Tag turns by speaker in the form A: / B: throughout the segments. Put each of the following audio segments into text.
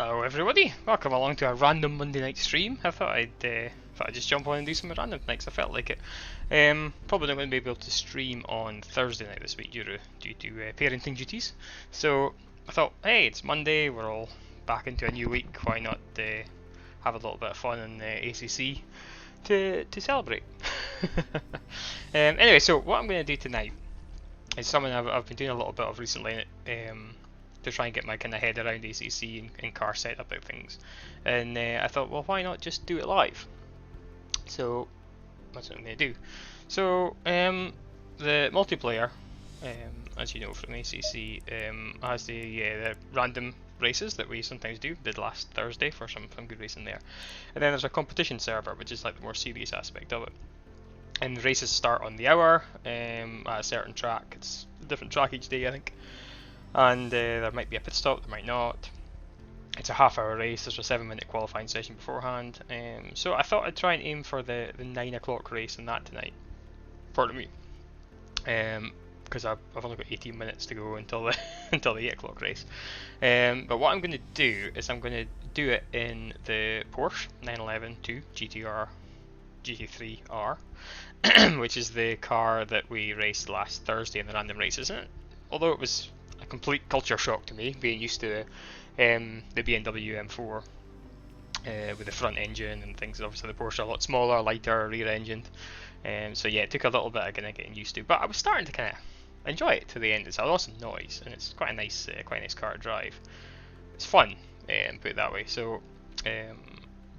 A: Hello everybody, welcome along to a random Monday night stream. I thought I'd just jump on and do some random things. I felt like it. Probably not going to be able to stream on Thursday night this week due to parenting duties. So I thought, hey, it's Monday, we're all back into a new week. Why not have a little bit of fun in ACC to celebrate? Anyway, so what I'm going to do tonight is something I've been doing a little bit of recently. To try and get my kind of head around ACC and car setup and things, and I thought, well, why not just do it live? So that's what I'm going to do. So the multiplayer, as you know from ACC, has the random races that we sometimes did last Thursday for some good reason there, and then there's a competition server, which is like the more serious aspect of it. And the races start on the hour at a certain track. It's a different track each day, I think. And there might be a pit stop, there might not. It's a half-hour race. There's a 7-minute qualifying session beforehand. So I thought I'd try and aim for the 9 o'clock race and that tonight. Pardon me. Because I've only got 18 minutes to go until the until the 8 o'clock race. But what I'm going to do is I'm going to do it in the Porsche 911 GT3 R, which is the car that we raced last Thursday in the random races. And although it was a complete culture shock to me, being used to the BMW M4 with the front engine and things. Obviously the Porsche a lot smaller, lighter, rear-engined. So yeah, it took a little bit of kind of getting used to, but I was starting to kind of enjoy it to the end. It's a lot of noise, and it's quite a nice car to drive. It's fun, put it that way. So,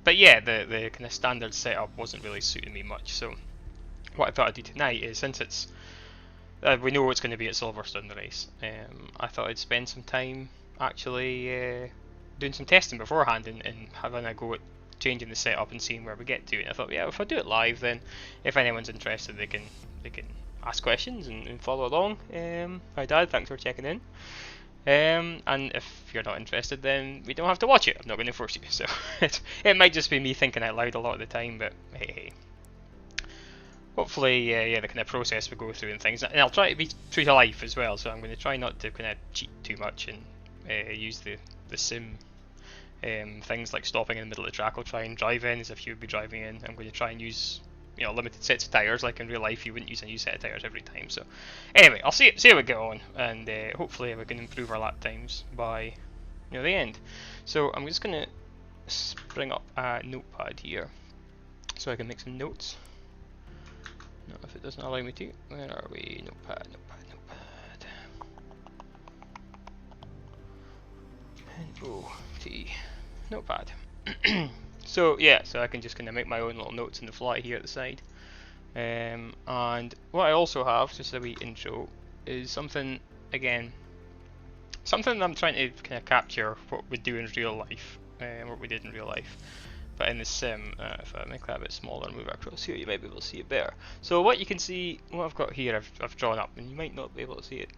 A: but yeah, the kind of standard setup wasn't really suiting me much. So, what I thought I'd do tonight is, since it's we know it's going to be at Silverstone, the race. I thought I'd spend some time actually doing some testing beforehand and having a go at changing the setup and seeing where we get to. And I thought, yeah, if I do it live, then if anyone's interested, they can ask questions and follow along. Hi Dad, thanks for checking in. And if you're not interested, then we don't have to watch it. I'm not going to force you. So it might just be me thinking out loud a lot of the time, but hey. Hopefully, yeah, the kind of process we go through and things, and I'll try to be true to life as well. So I'm going to try not to kind of cheat too much and use the sim things like stopping in the middle of the track. I'll try and drive in as if you would be driving in. I'm going to try and use limited sets of tires, like in real life you wouldn't use a new set of tires every time. So anyway, I'll see how we get on, and hopefully we can improve our lap times by the end. So I'm just going to bring up a notepad here so I can make some notes. No, if it doesn't allow me to. Where are we? Notepad. N-O-T. Notepad. So yeah, so I can just kind of make my own little notes on the fly here at the side. And what I also have, just a wee intro, is something I'm trying to kind of capture what we do in real life, what we did in real life. But in the sim, if I make that a bit smaller and move it across here, you might be able to see it better. So what you can see, what I've got here, I've drawn up, and you might not be able to see it.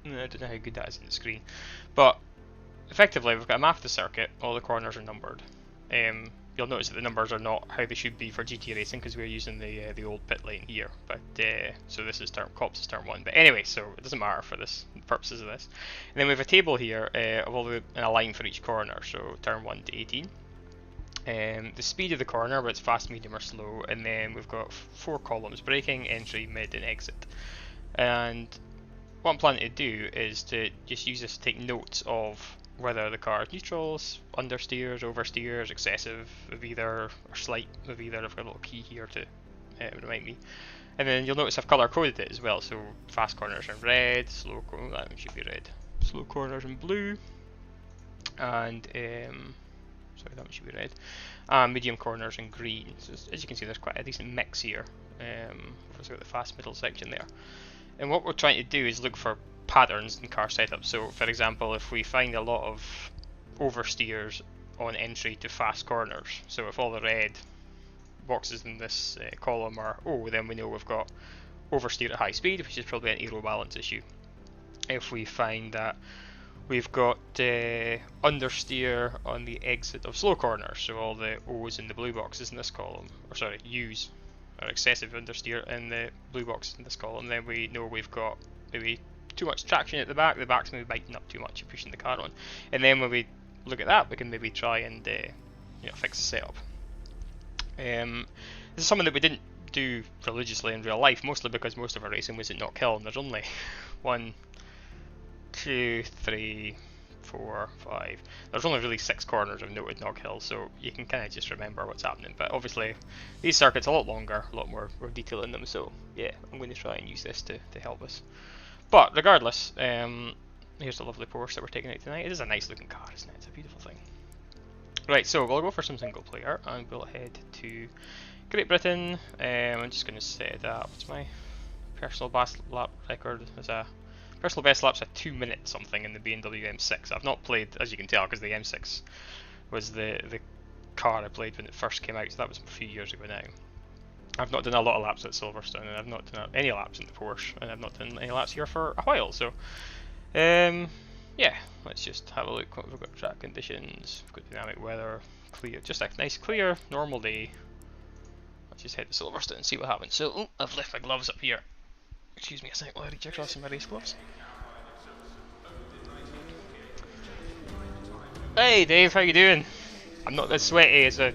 A: I don't know how good that is in the screen. But effectively, we've got a map of the circuit. All the corners are numbered. You'll notice that the numbers are not how they should be for GT racing because we're using the old pit lane here. But so this is Cops is turn 1. But anyway, so it doesn't matter for this purposes of this. And then we have a table here of all and a line for each corner. So turn 1 to 18. The speed of the corner, whether it's fast, medium or slow, and then we've got 4 columns: braking, entry, mid and exit. And what I'm planning to do is to just use this to take notes of whether the car is neutrals, understeers, oversteers, excessive of either, or slight of either. I've got a little key here to remind me. And then you'll notice I've colour coded it as well, so fast corners are in red, that one should be red, slow corners in blue, and sorry, that one should be red. Medium corners in green. So as you can see, there's quite a decent mix here. We've got the fast middle section there. And what we're trying to do is look for patterns in car setup. So, for example, if we find a lot of oversteers on entry to fast corners, so if all the red boxes in this column are O, then we know we've got oversteer at high speed, which is probably an aero balance issue. If we find that we've got understeer on the exit of slow corners, so all the O's in the blue boxes in this column, or sorry, U's are excessive understeer in the blue boxes in this column, then we know we've got maybe too much traction at the back's maybe biting up too much and pushing the car on. And then when we look at that, we can maybe try and fix the setup. This is something that we didn't do religiously in real life, mostly because most of our racing was at Knock Hill, and there's only 1, 2, 3, 4, 5. There's only really 6 corners of noted Knock Hill, so you can kind of just remember what's happening. But obviously, these circuits are a lot longer, a lot more detail in them. So yeah, I'm going to try and use this to help us. But regardless, here's the lovely Porsche that we're taking out tonight. It is a nice looking car, isn't it? It's a beautiful thing. Right, so we'll go for some single player, and we'll head to Great Britain. I'm just going to set that. What's my personal best lap record? As a personal best lap's a 2 minute something in the BMW M6. I've not played, as you can tell, because the M6 was the car I played when it first came out, so that was a few years ago now. I've not done a lot of laps at Silverstone, and I've not done any laps in the Porsche, and I've not done any laps here for a while, so yeah, let's just have a look. What we've got: track conditions, we've got dynamic weather, clear, just a nice clear normal day. Let's just head to Silverstone and see what happens. So, I've left my gloves up here. Excuse me a second while I reach across in my race gloves. Hey Dave, how you doing? I'm not as sweaty as I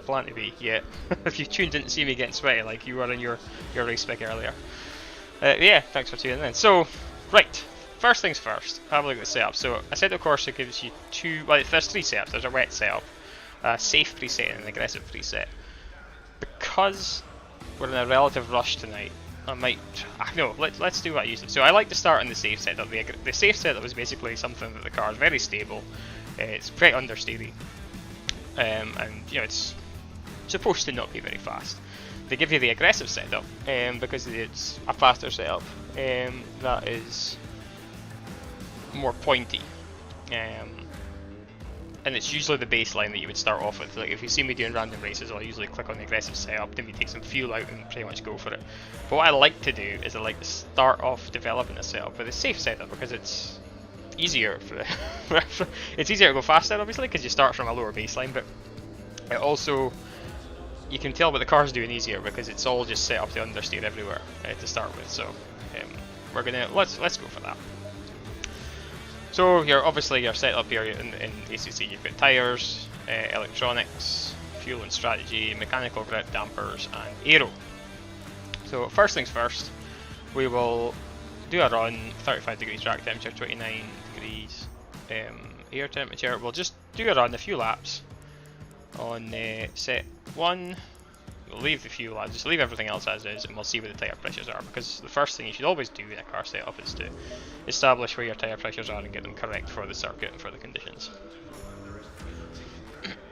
A: plan to be yet. If you tuned in to see me getting sweaty like you were in your race spec earlier. Yeah, thanks for tuning in. So, right, first things first, have a look at the setup. So, Assetto Corsa gives you there's 3 setups. There's a wet setup, a safe preset, and an aggressive preset. Because we're in a relative rush tonight, let's do what I used to. So I like to start on the safe setup. The safe setup is basically something that the car is very stable, it's very understeery, and it's supposed to not be very fast. They give you the aggressive setup because it's a faster setup that is more pointy, and it's usually the baseline that you would start off with. Like if you see me doing random races, I'll usually click on the aggressive setup, then we take some fuel out and pretty much go for it. But what I like to do is I like to start off developing a setup with a safe setup because it's easier it's easier to go faster, obviously, because you start from a lower baseline, but it also, you can tell what the car's doing easier because it's all just set up to understeer everywhere to start with. So we're gonna let's go for that. So obviously your setup here in ACC, you've got tyres, electronics, fuel and strategy, mechanical grip, dampers, and aero. So first things first, we will do a run, 35 degrees track temperature, 29 degrees air temperature. We'll just do a run, a few laps on set 1. We'll leave the fuel, just leave everything else as is, and we'll see where the tyre pressures are, because the first thing you should always do in a car setup is to establish where your tyre pressures are and get them correct for the circuit and for the conditions.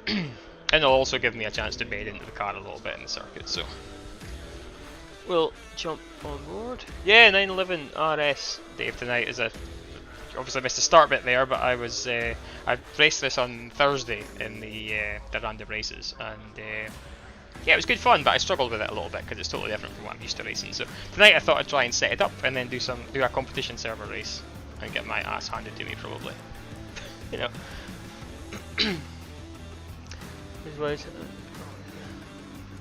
A: And it'll also give me a chance to bed into the car a little bit in the circuit, so we'll jump on board. Yeah, 911 RS Dave tonight is obviously I missed the start bit there, but I raced this on Thursday in the random races, and yeah, it was good fun, but I struggled with it a little bit because it's totally different from what I'm used to racing. So tonight I thought I'd try and set it up and then do a competition server race and get my ass handed to me, probably. You know.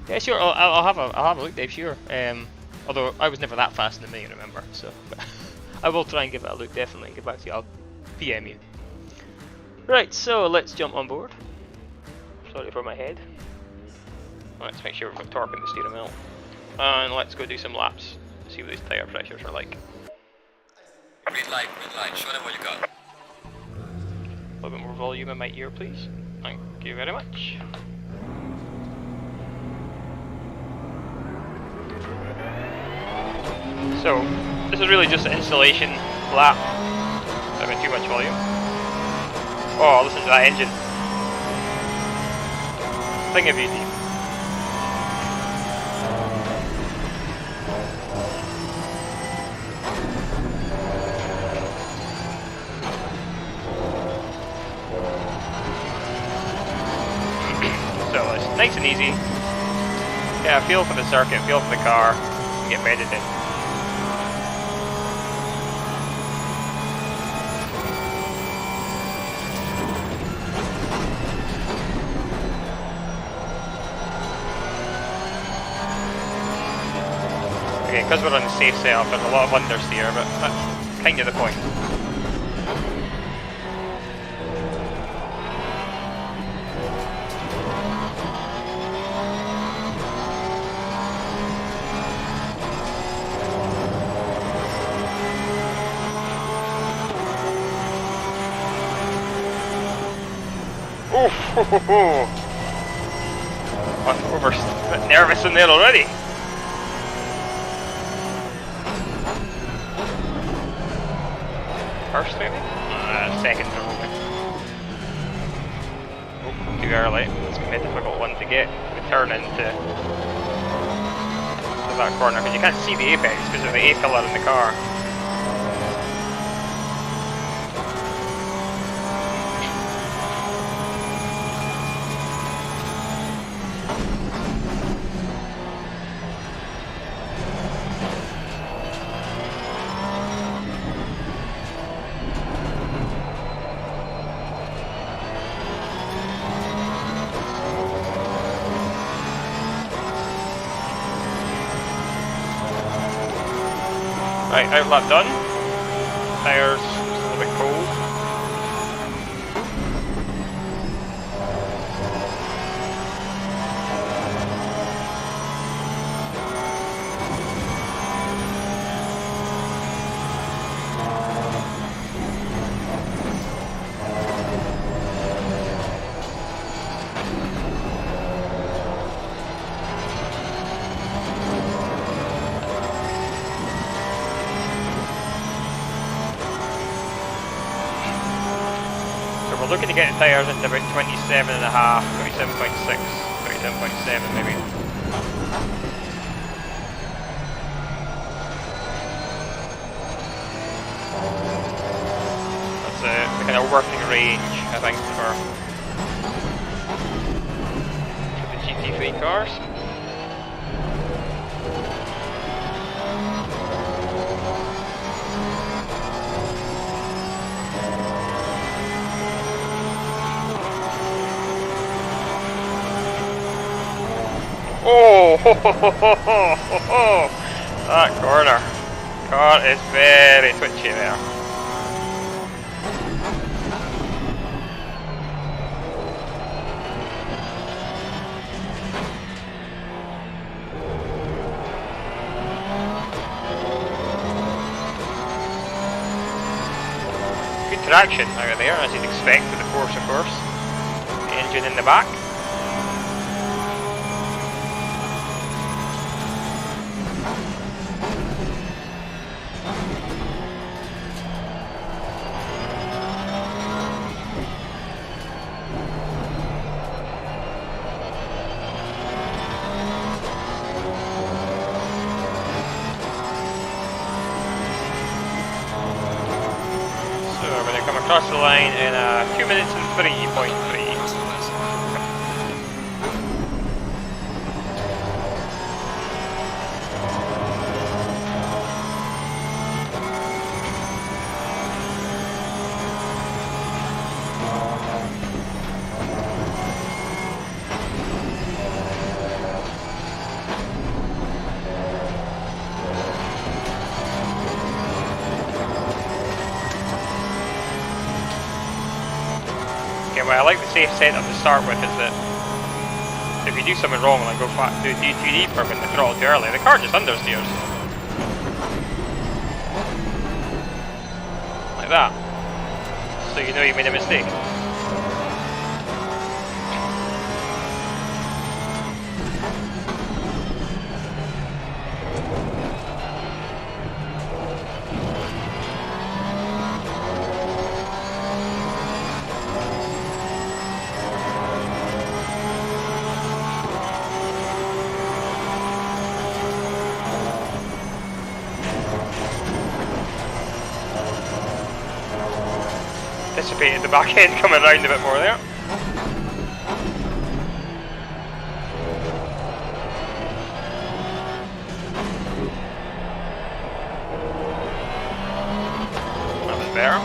A: Yeah, sure. I'll have a look, Dave. Sure. Although I was never that fast in the main, remember. So I will try and give it a look, definitely, and get back to you. I'll PM you. Right. So let's jump on board. Sorry for my head. Let's make sure we've got torque in the steering wheel. And let's go do some laps, see what these tyre pressures are like.
B: Green light, show them what you got.
A: A little bit more volume in my ear, please. Thank you very much. So, this is really just an installation lap. I've got too much volume. Oh, listen to that engine. Thing of beauty. So it's nice and easy. Yeah, feel for the circuit, feel for the car, and get bedded in. Okay, because we're on the safe setup, there's a lot of understeer, but that's kind of the point. Oh, ho, ho, ho. I'm over a bit nervous in there already. First maybe? Second probably. Oh, too early. It's going to be a difficult one to get the turn into that corner, because you can't see the apex because of the A-pillar in the car. Right, outlap done. Tyres just a little bit cold. We're looking to get the tyres into about 27.5, 27.6, 27.7 maybe. That's the kind of working range, I think, for the GT3 cars. Oh, ho, ho, ho, ho, ho, ho. That corner. Car is very twitchy there. Good traction out there, as you'd expect with the Porsche, of course. The engine in the back. Across the line in 2 minutes and 3.3. What I like the safe setup to start with is that if you do something wrong, like go do D2D perp and throttle too early, the car just understeers. Like that. So you know you made a mistake. Anticipated the back end coming round a bit more there. That was better.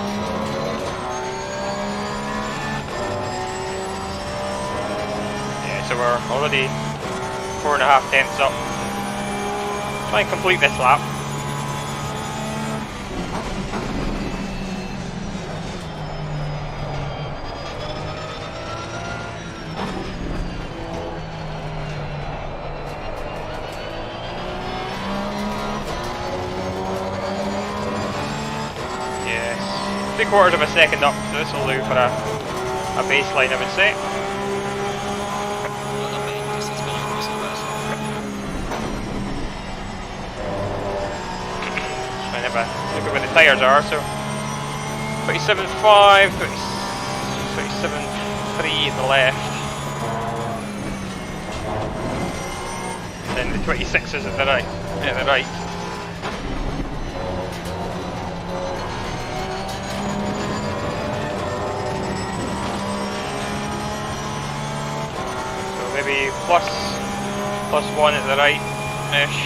A: Yeah, so we're already 4.5 tenths up. Try and complete this lap. Yes, 3/4 of a second up, so this will do for a a baseline, I would say.
B: Well, not many distance below Corsa first.
A: Trying to have a look at where the tyres are. So 27.5, 27.3 at the left. Then the 26s at the right. Yeah, the right. So maybe plus 1 at the right-ish.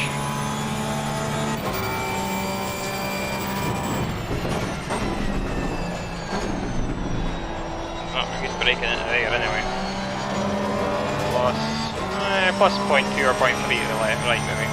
A: Oh, he's braking into there anyway. Plus 0.2 or 0.3 to the left, right maybe.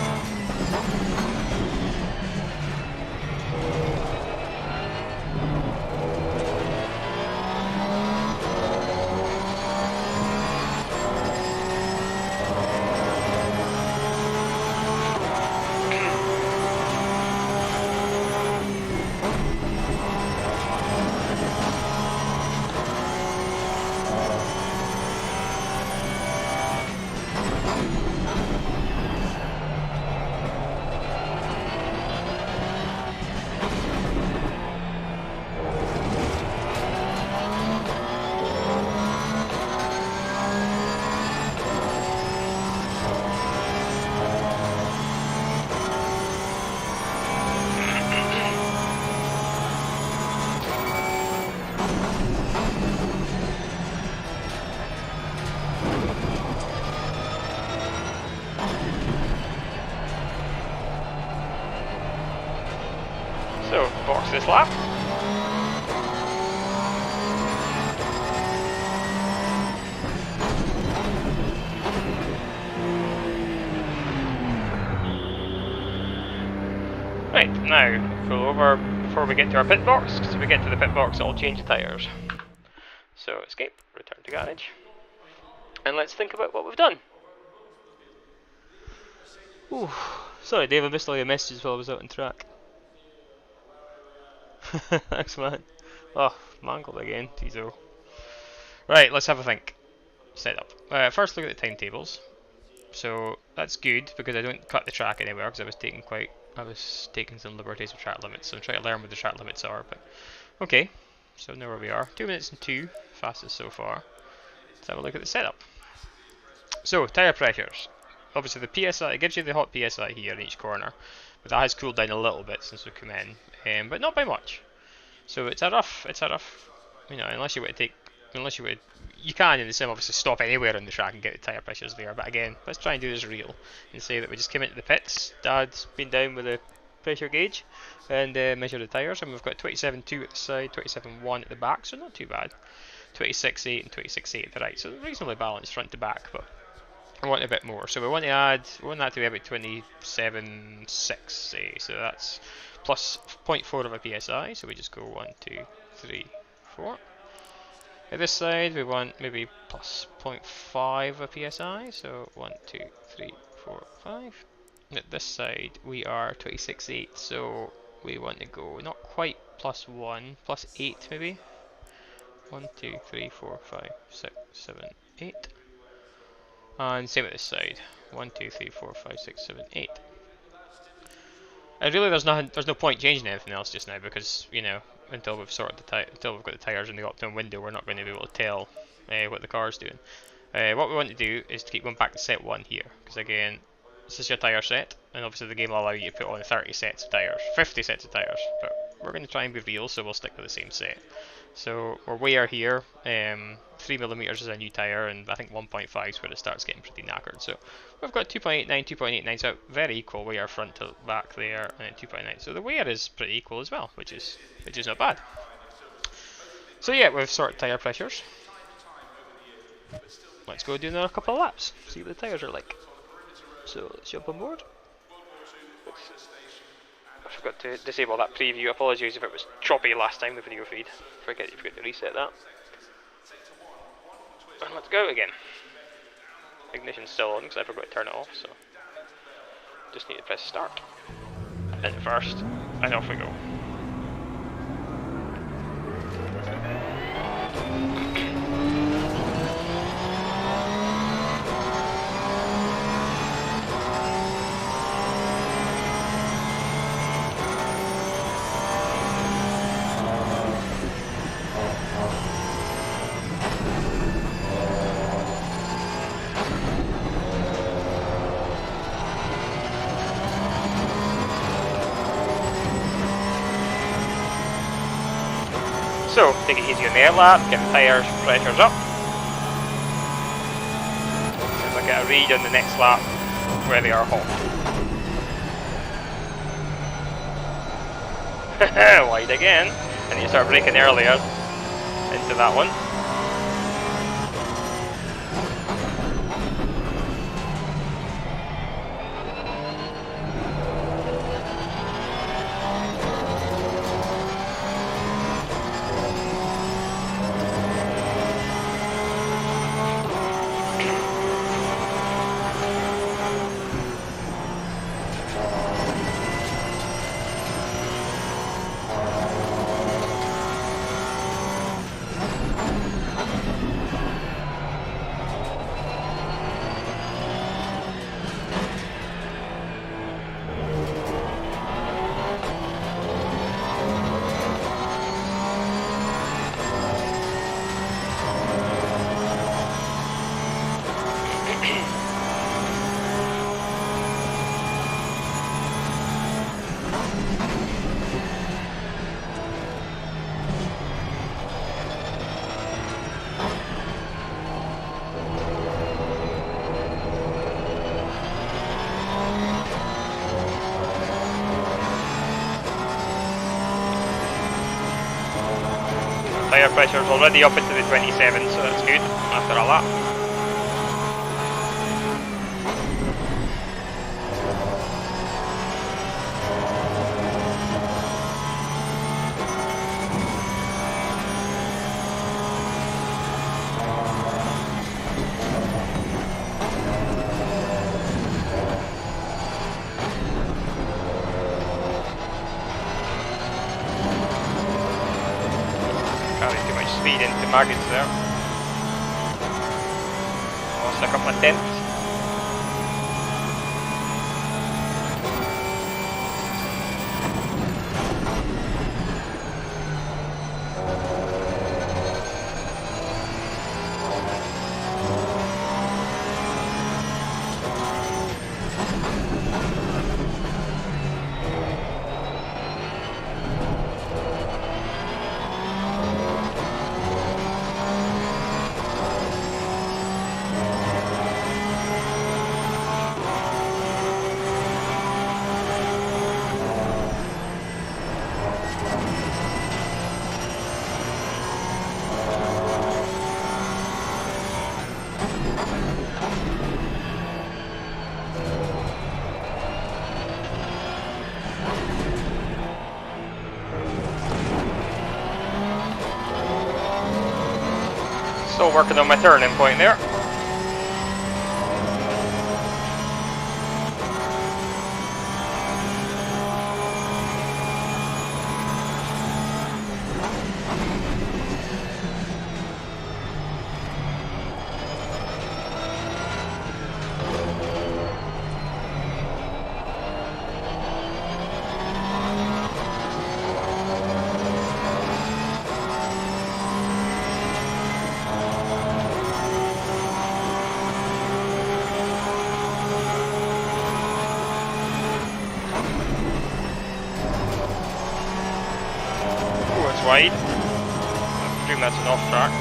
A: So, box this lap. Right, now pull over before we get to our pit box, because if we get to the pit box I'll change the tyres. So escape, return to garage, and let's think about what we've done. Ooh, sorry Dave, I missed all your messages while I was out on track. Thanks man. Oh, mangled again, Tizo. Right, let's have a think. Setup. First look at the timetables. So that's good because I don't cut the track anywhere because I was taking some liberties with track limits, so I'm trying to learn what the track limits are. But okay, so now where we are, 2 minutes and 2, fastest so far. Let's have a look at the setup. So tyre pressures. Obviously the PSI, it gives you the hot PSI here in each corner, but that has cooled down a little bit since we come in, but not by much. So it's a rough, you know, unless you you can in the sim obviously stop anywhere on the track and get the tyre pressures there, but again, let's try and do this real and say that we just came into the pits, Dad's been down with a pressure gauge and measure the tyres, and we've got 27.2 at the side, 27.1 at the back, so not too bad, 26.8 and 26.8 at the right, so reasonably balanced front to back, but I want a bit more, so we want that to be about 27.6 say, so that's plus 0.4 of a PSI, so we just go 1, 2, 3, 4. At this side we want maybe plus 0.5 of PSI, so 1, 2, 3, 4, 5. At this side we are 26.8, so we want to go not quite plus 1, plus 8 maybe. 1, 2, 3, 4, 5, 6, 7, 8. And same at this side. 1, 2, 3, 4, 5, 6, 7, 8. And really, there's no point changing anything else just now because you know until we've got the tires in the optimum window, we're not going to be able to tell what the car's doing. What we want to do is to keep going back to set 1 here, because again, this is your tyre set, and obviously the game will allow you to put on 30 sets of tyres, 50 sets of tyres, but we're going to try and be real, so we'll stick with the same set. So we're wear here, 3mm is a new tyre, and I think 1.5 is where it starts getting pretty knackered. So we've got 2.89, 2.89, so very equal wear front to back there, and 2.9. So the wear is pretty equal as well, which is not bad. So yeah, we've sorted tyre pressures. Let's go do another couple of laps, see what the tyres are like. So let's jump on board. I forgot to disable that preview. Apologies if it was choppy last time, the video feed. Forget to reset that. And let's go again. Ignition's still on because I forgot to turn it off, so just need to press start. And first, and off we go. So, take it easy on the air lap, get the tyres pressures up. And we'll get a read on the next lap where they are hot. Wide again, and you start braking earlier into that one. Tyre pressure is already up into the 27, so that's good after a lap. Carrying too much speed into maggots there. Lost a couple of tenths. Still working on my turning point there. Wide. I presume that's an off track.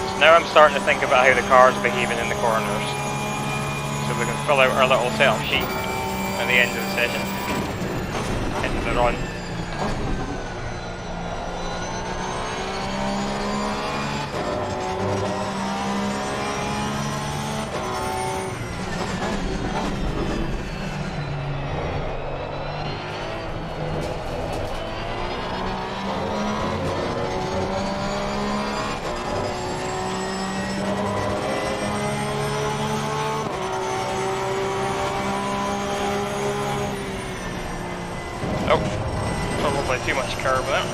A: So now I'm starting to think about how the car's behaving in the corners. So we can fill out our little setup sheet at the end of the session. Into the run. Oh, probably too much curb there.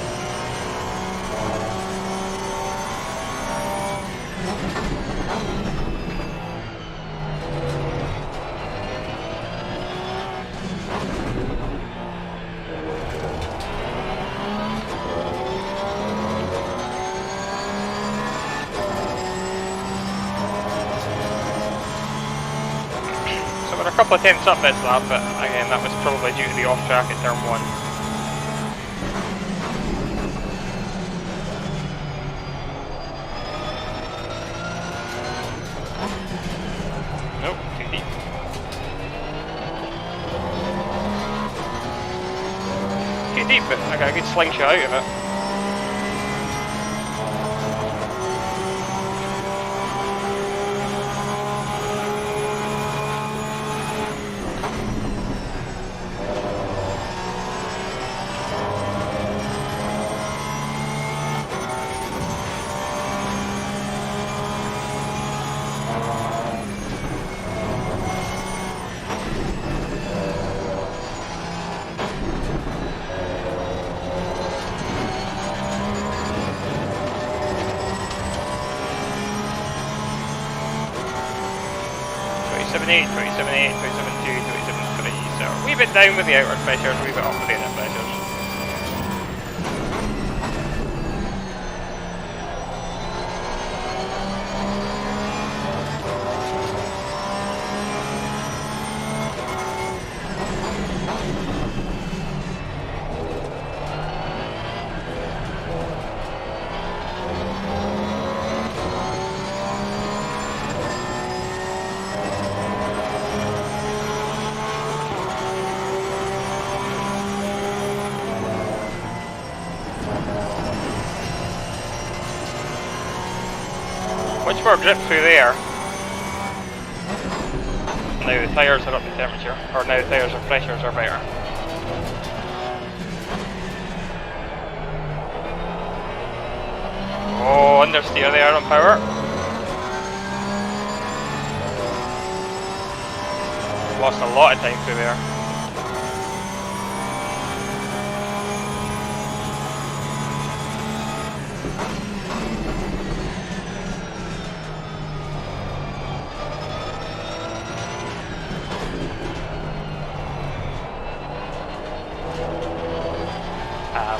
A: couple of tenths up this lap, but again, that was probably due to the off track at turn 1. Nope, too deep. Too deep, but I got a good slingshot out of it. So a wee bit down with the outward pressures, a wee bit up with the inner pressures. Much more grip through there. Now the tyres are up in temperature, or now the tyres' pressures are better. Oh, understeer there on power. Lost a lot of time through there.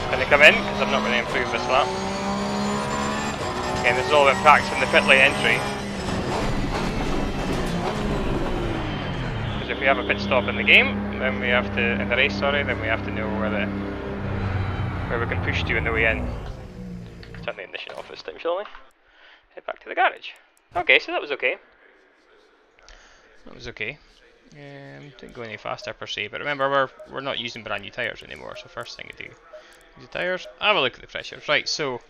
A: I'm going to come in because I'm not going to improve this lap. Again, this is all about practicing the pit lane entry. Because if we have a pit stop in the game, then we have to, in the race, sorry, then we have to know where we can push to on the way in. Turn the ignition off this time, shall we? Head back to the garage. Okay, so that was okay. That was okay. Didn't go any faster per se, but remember we're not using brand new tyres anymore, so first thing to do, use the tyres, have a look at the pressures. Right, so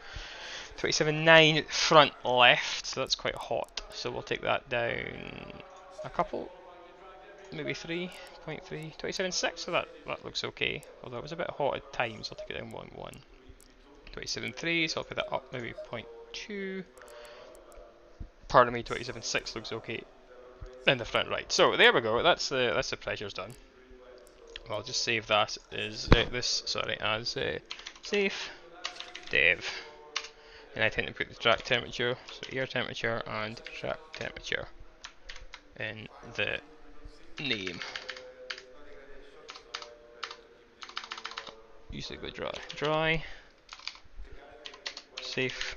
A: 27.9 front left, so that's quite hot, so we'll take that down a couple, maybe 3.3, 27.6, so that looks okay, although it was a bit hot at times, I'll take it down 1.1. 27.3, so I'll put that up maybe 0.2, pardon me, 27.6 looks okay in the front right. So there we go, that's the pressures done. I'll just save that as as safe dev, and I tend to put the track temperature, so air temperature and track temperature in the name. Usually go dry, safe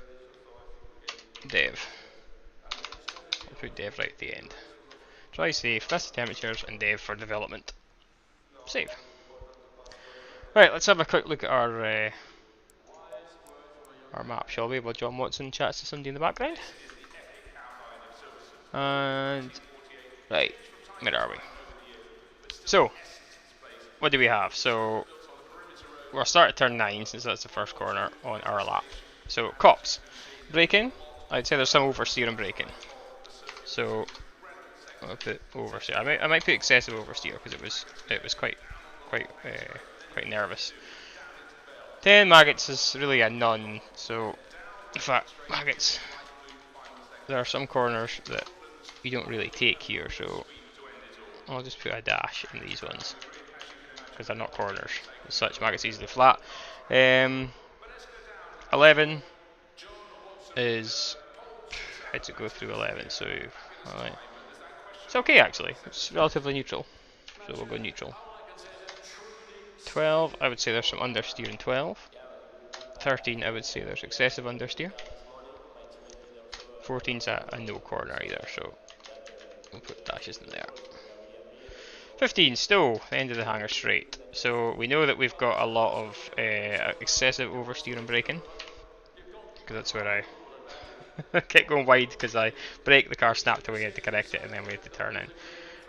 A: dev. I'll put dev right at the end. Dry, safe, that's the temperatures, and dev for development. Save. Right, let's have a quick look at our map, shall we, while John Watson chats to somebody in the background. And right, where are we? So, what do we have? So, we'll start at turn 9 since that's the first corner on our lap. So, cops, braking. I'd say there's some oversteer and braking. So, I'll put oversteer. I might put excessive oversteer because it was quite nervous. 10 maggots is really a none. So, in fact, maggots. There are some corners that you don't really take here, so I'll just put a dash in these ones because they're not corners. As such, maggots easily flat. 11 is had to go through 11, so alright. It's okay actually. It's relatively neutral, so we'll go neutral. 12, I would say there's some understeer in 12. 13, I would say there's excessive understeer. 14's a no corner either, so we'll put dashes in there. 15, still the end of the hanger straight. So we know that we've got a lot of excessive oversteer and braking, because that's where I kept going wide because I brake, the car snapped away, I had to correct it, and then we had to turn in.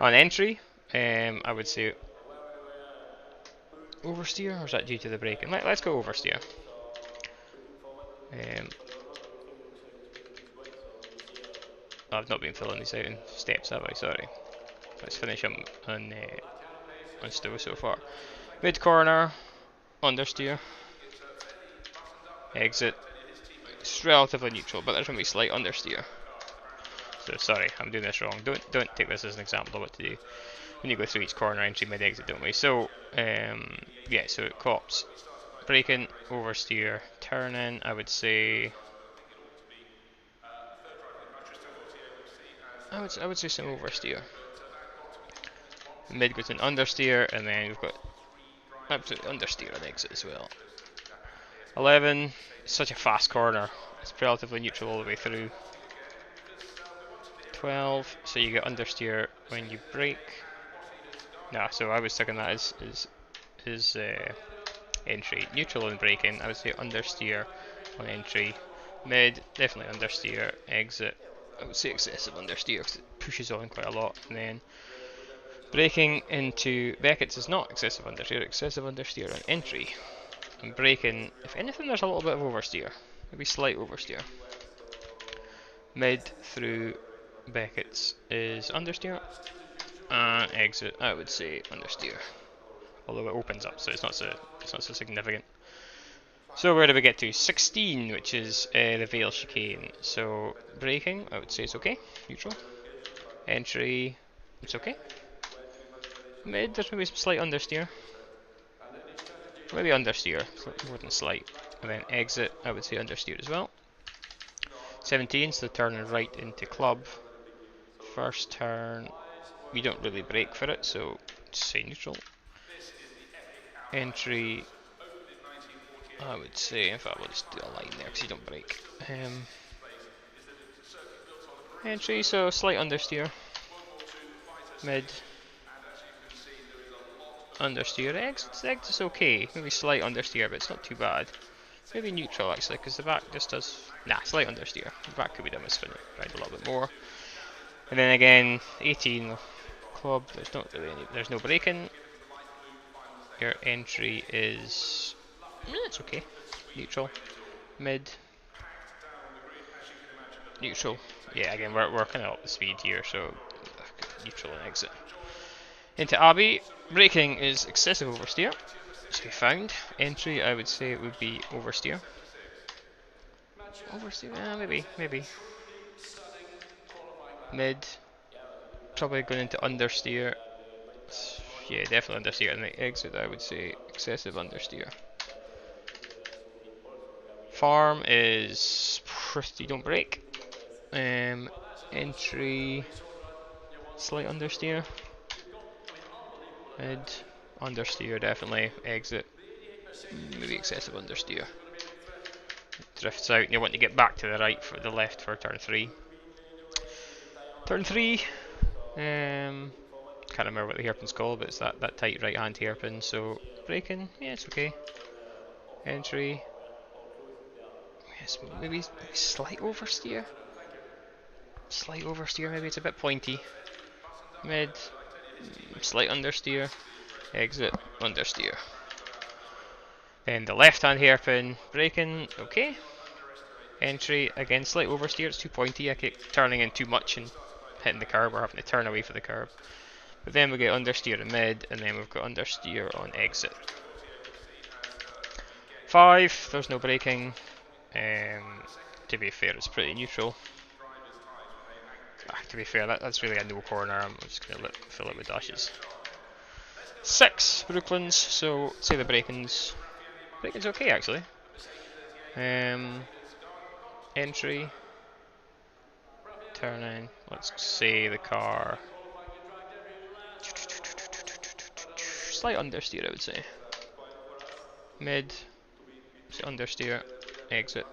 A: On entry, I would say oversteer, or is that due to the braking? Let's go oversteer. I've not been filling these out in steps, have I? Sorry. Let's finish them on stow so far. Mid corner, understeer, exit. It's relatively neutral, but there's going to be slight understeer. So sorry, I'm doing this wrong. Don't take this as an example of what to do when you go through each corner, entry, mid, exit, don't we? So yeah, so it cops, braking, oversteer, turn in. I would say. I would say some oversteer. Mid goes in understeer, and then we've got absolutely understeer on exit as well. 11, such a fast corner. It's relatively neutral all the way through. 12, so you get understeer when you brake. Nah, so I was taking that as entry. Neutral on braking, I would say understeer on entry. Mid, definitely understeer. Exit, I would say excessive understeer because it pushes on quite a lot. And then braking into Beckett's is not excessive understeer on entry. And braking, if anything, there's a little bit of oversteer, maybe slight oversteer. Mid through Beckett's is understeer, and exit I would say understeer, although it opens up, so it's not so significant. So where do we get to? 16, which is the Vale chicane. So braking, I would say it's okay, neutral. Entry, it's okay. Mid, there's maybe some slight understeer. Maybe understeer, more than slight. And then exit, I would say understeer as well. 17, so turning right into club. First turn, we don't really brake for it, so say neutral. Entry, I would say, in fact, we'll just do a line there because you don't brake. Entry, so slight understeer. Mid, understeer. Exit is okay, maybe slight understeer, but it's not too bad. Maybe neutral actually, because the back just does. Nah, slight understeer. The back could be done with spin ride a little bit more. And then again, 18 club. There's not really any. There's no braking. Your entry is. It's okay. Neutral. Mid. Neutral. Yeah, again, we're kind of up the speed here, so neutral and exit. Into Abbey, braking is excessive oversteer, as we found. Entry, I would say it would be oversteer. Oversteer? Maybe. Mid, probably going into understeer. Yeah, definitely understeer. And the exit, I would say excessive understeer. Farm is pretty, don't brake. Entry, slight understeer. Mid, understeer definitely. Exit, maybe excessive understeer. Drifts out, and you want to get back to the right for the left for turn 3. Turn 3, can't remember what the hairpin's called, but it's that tight right hand hairpin, so braking, yeah, it's okay. Entry, yes, maybe slight oversteer. Slight oversteer, maybe it's a bit pointy. Mid, slight understeer. Exit, understeer. Then the left hand hairpin, braking, okay. Entry, again, slight oversteer, it's too pointy, I keep turning in too much and hitting the curb or having to turn away for the curb. But then we get understeer in mid, and then we've got understeer on exit. 5, there's no braking. To be fair, it's pretty neutral. To be fair, that's really a no corner, I'm just going to fill it with dashes. 6, Brooklands, so say the braking's okay actually. Entry, turn in, let's say the car. Slight understeer, I would say. Mid, understeer, exit.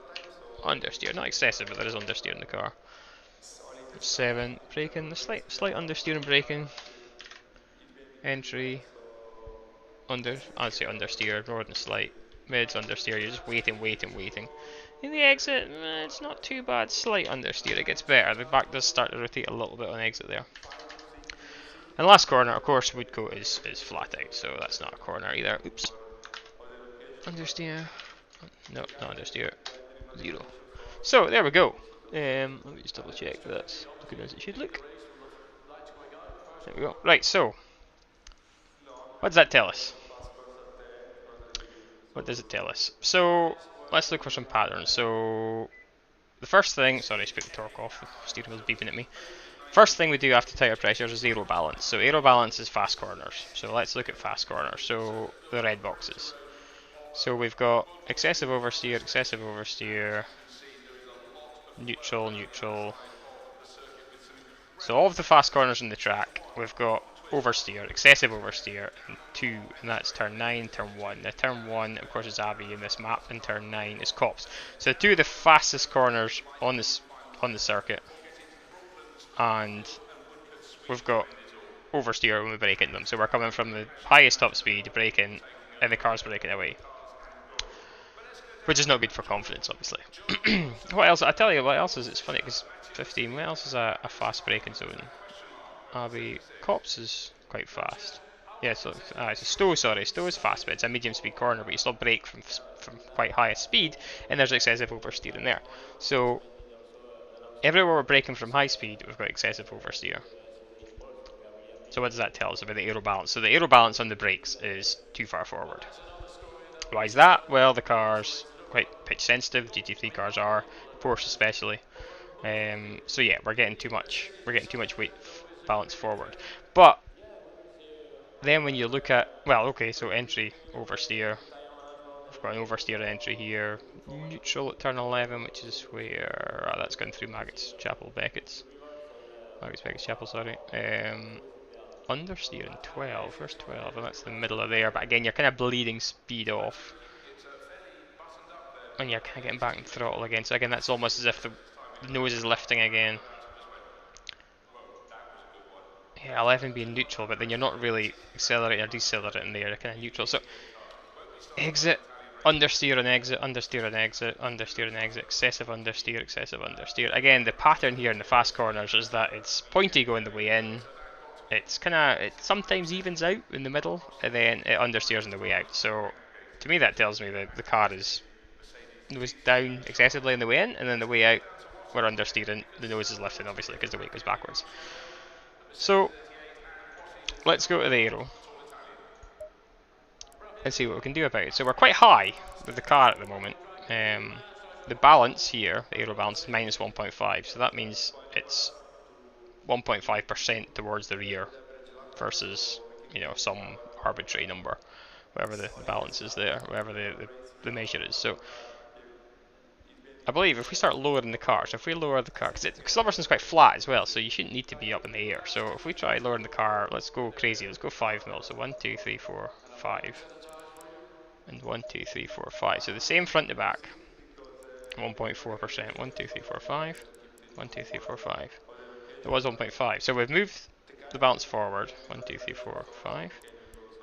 A: Understeer, not excessive, but there is understeer in the car. 7, braking, slight understeer and braking. entry, I'd say understeer, road and slight, mids, understeer, you're just waiting, waiting, waiting. In the exit, it's not too bad, slight understeer, it gets better, the back does start to rotate a little bit on exit there. And last corner, of course, Woodcote is flat out, so that's not a corner either. Oops. Understeer, no, not understeer, 0. So, there we go. Let me just double check that that's looking as it should look. There we go. Right, so, what does that tell us? What does it tell us? So, let's look for some patterns. So, the first thing, sorry, I just put the torque off, the steering wheel's beeping at me. First thing we do after tighter pressures is aero balance. So aero balance is fast corners. So let's look at fast corners. So the red boxes. So we've got excessive oversteer, neutral, neutral. So all of the fast corners in the track, we've got oversteer, excessive oversteer, and 2, and that's turn 9, turn 1. Now turn 1, of course, is Abbey in this map, and turn 9 is Cops. So 2 of the fastest corners on the circuit, and we've got oversteer when we brake into them. So we're coming from the highest top speed, braking, and the car's braking away. Which is not good for confidence, obviously. What else? I tell you what else is, it's funny because 15, what else is a fast braking zone? Abbey, Cops is quite fast. Yeah, so it's a Stowe, sorry. Stowe is fast, but it's a medium speed corner, but you still brake from quite high speed, and there's excessive oversteer in there. So everywhere we're braking from high speed, we've got excessive oversteer. So what does that tell us about the aero balance? So the aero balance on the brakes is too far forward. Why is that? Well, the car's quite pitch sensitive. GT3 cars are, Porsche especially. So yeah, we're getting too much weight balance forward. But then when you look at, well, okay, so entry oversteer. We've got an oversteer entry here. Neutral at turn 11, which is where that's going through Maggots Beckett's Chapel, sorry. Understeer in 12. Where's 12? And that's the middle of there. But again, you're kind of bleeding speed off. And you're kind of getting back in throttle again. So again, that's almost as if the nose is lifting again. Yeah, 11 being neutral, but then you're not really accelerating or decelerating there. You're kind of neutral. So exit, understeer and exit, understeer and exit, understeer and exit, excessive understeer, excessive understeer. Again, the pattern here in the fast corners is that it's pointy going the way in. It's it sometimes evens out in the middle, and then it understeers on the way out. So to me that tells me that the car is nose down excessively on the way in, and then the way out we're understeering, the nose is lifting obviously because the weight goes backwards. So let's go to the aero and see what we can do about it. So we're quite high with the car at the moment. The balance here, the aero balance, is minus 1.5, so that means it's 1.5% towards the rear versus, you know, some arbitrary number, whatever the balance is there, whatever the measure is. So I believe if we start lowering the car, so if we lower the car, because Silverstone's quite flat as well, so you shouldn't need to be up in the air. So if we try lowering the car, let's go crazy, let's go 5 mil, so 1, 2, 3, 4, 5, and 1, 2, 3, 4, 5. So the same front to back, 1.4%, 1, 2, 3, 4, 5, 1, 2, 3, 4, 5. It was 1.5, so we've moved the balance forward, 1, 2, 3, 4, 5,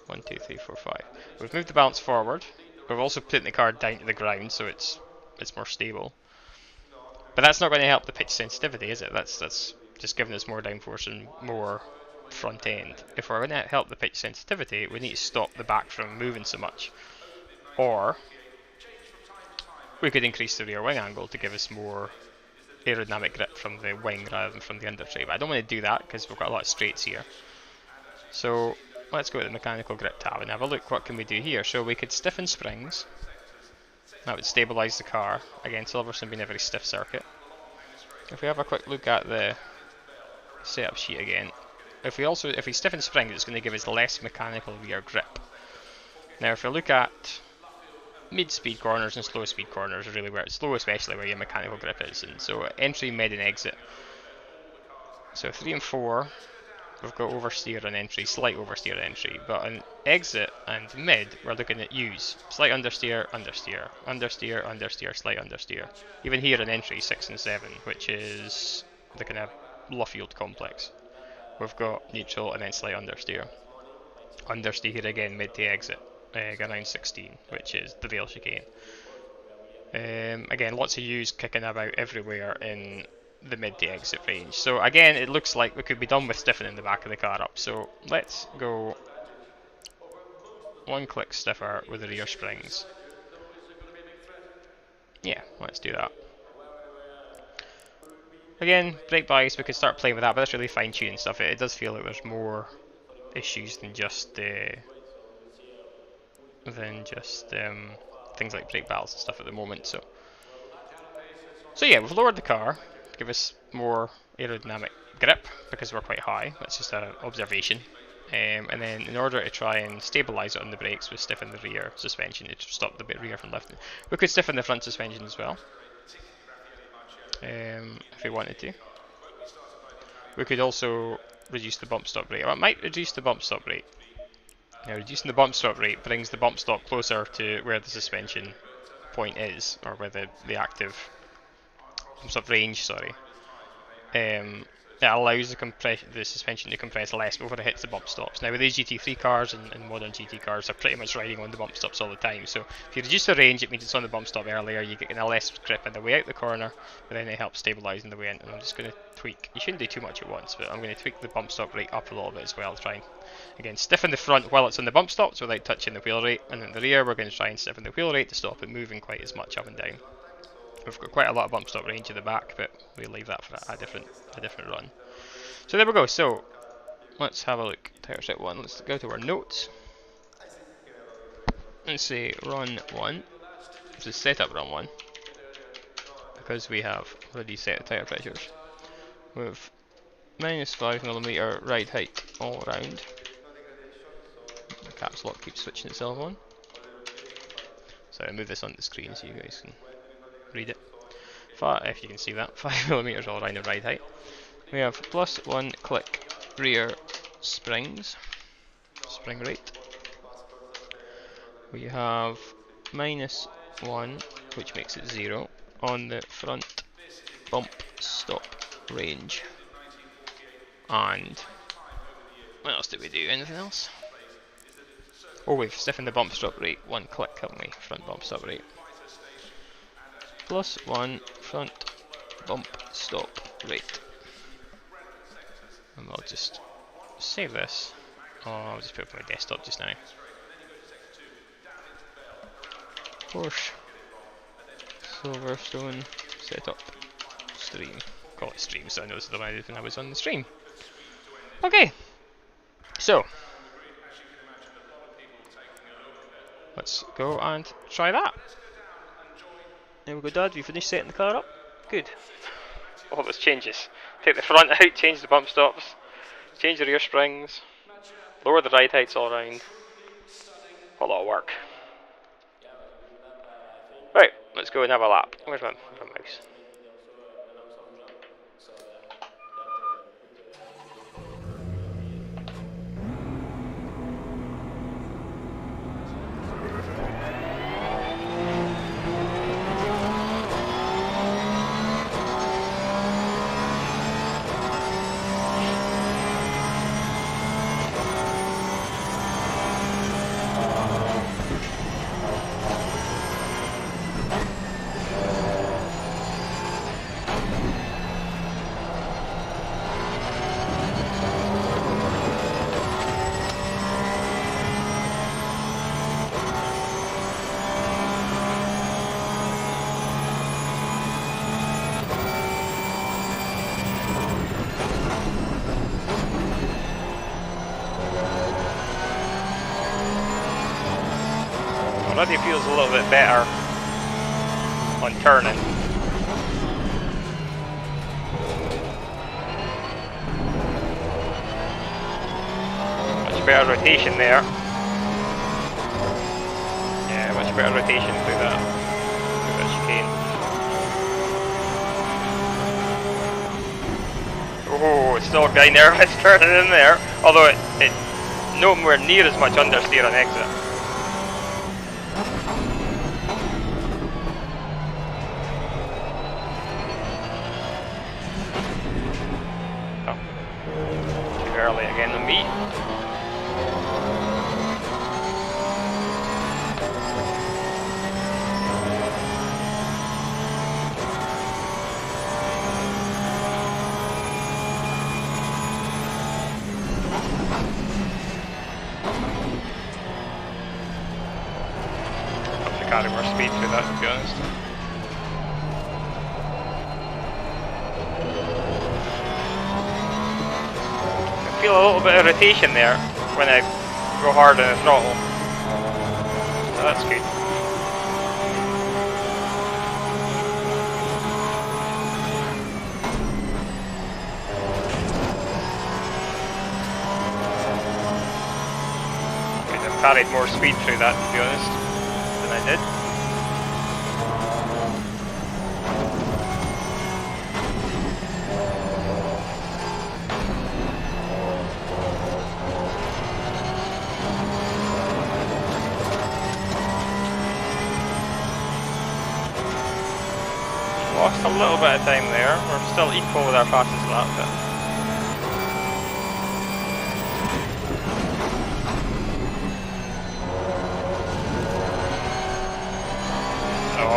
A: 1, 2, 3, 4, 5. We've moved the balance forward, we've also put the car down to the ground so it's more stable. But that's not going to help the pitch sensitivity, is it? That's just giving us more downforce and more front end. If we're going to help the pitch sensitivity, we need to stop the back from moving so much. Or we could increase the rear wing angle to give us more aerodynamic grip from the wing rather than from the undertray. But I don't want to do that because we've got a lot of straights here. So let's go to the mechanical grip tab and have a look. What can we do here? So we could stiffen springs. That would stabilise the car. Again, Silverstone being a very stiff circuit. If we have a quick look at the setup sheet again, if we stiffen springs, it's going to give us less mechanical rear grip. Now, if we look at mid-speed corners and slow-speed corners, really where it's slow, especially where your mechanical grip is, and so entry, mid, and exit. So 3 and 4. We've got oversteer on entry, slight oversteer on entry, but on exit and mid, we're looking at use. Slight understeer, understeer, understeer, understeer, slight understeer. Even here on entry, 6 and 7, which is the kind of Luffield complex. We've got neutral and then slight understeer. understeer again mid to exit, around 16, which is the rail chicane. Again, lots of U's kicking about everywhere in the mid to exit range. So again, it looks like we could be done with stiffening the back of the car up. So let's go one click stiffer with the rear springs. Yeah, let's do that. Again, brake bias, we could start playing with that, but that's really fine tuning stuff. It does feel like there's more issues than just things like brake balance and stuff at the moment. So yeah, we've lowered the car to give us more aerodynamic grip because we're quite high. That's just an observation. And then in order to try and stabilise it on the brakes, we stiffen the rear suspension to stop the rear from lifting. We could stiffen the front suspension as well, if we wanted to. We could also reduce the bump stop rate. Or it might reduce the bump stop rate. Now, reducing the bump stop rate brings the bump stop closer to where the suspension point is, or where the active bump stop range, sorry. It allows the suspension to compress less before it hits the bump stops. Now with these GT3 cars and modern GT cars, they're pretty much riding on the bump stops all the time. So if you reduce the range, it means it's on the bump stop earlier, you get less grip in the way out the corner, but then it helps stabilise in the way in. And I'm just going to tweak, you shouldn't do too much at once, but I'm going to tweak the bump stop rate up a little bit as well to try and, again, stiffen the front while it's on the bump stops without touching the wheel rate, and in the rear we're going to try and stiffen the wheel rate to stop it moving quite as much up and down. We've got quite a lot of bump stop range at the back, but we'll leave that for a different run. So there we go. So let's have a look. Tire set 1. Let's go to our notes. Let's say run 1. This is setup run 1 because we have already set the tire pressures. With -5mm ride height all around. The caps lock keeps switching itself on. So I move this on the screen so you guys can read it. If you can see that, 5mm all around the ride height. We have +1 click rear springs, spring rate. We have -1, which makes it 0, on the front bump stop range. And what else did we do? Anything else? Oh, we've stiffened the bump stop rate 1 click, haven't we? Front bump stop rate. +1 front bump stop rate. And I'll just save this. Oh, I'll just put it on my desktop just now. Porsche Silverstone setup stream. Call it stream, so I noticed that when I was on the stream. Okay, so let's go and try that. There we go, Dad. You finished setting the car up? Good. All those changes. Take the front out, change the bump stops, change the rear springs, lower the ride heights all around. A lot of work. Right, let's go and have a lap. Where's my mouse? Already feels a little bit better on turning. Much better rotation there. Yeah, much better rotation through that chicane. Oh, it's still getting nervous turning in there, although it's nowhere near as much understeer on exit. Early again on me. carry more speed through that, to be honest. I feel a little bit of rotation there when I go hard on the throttle. So that's good. Carried more speed through that, to be honest, than I did. Lost a little bit of time there. We're still equal with our fastest lap, but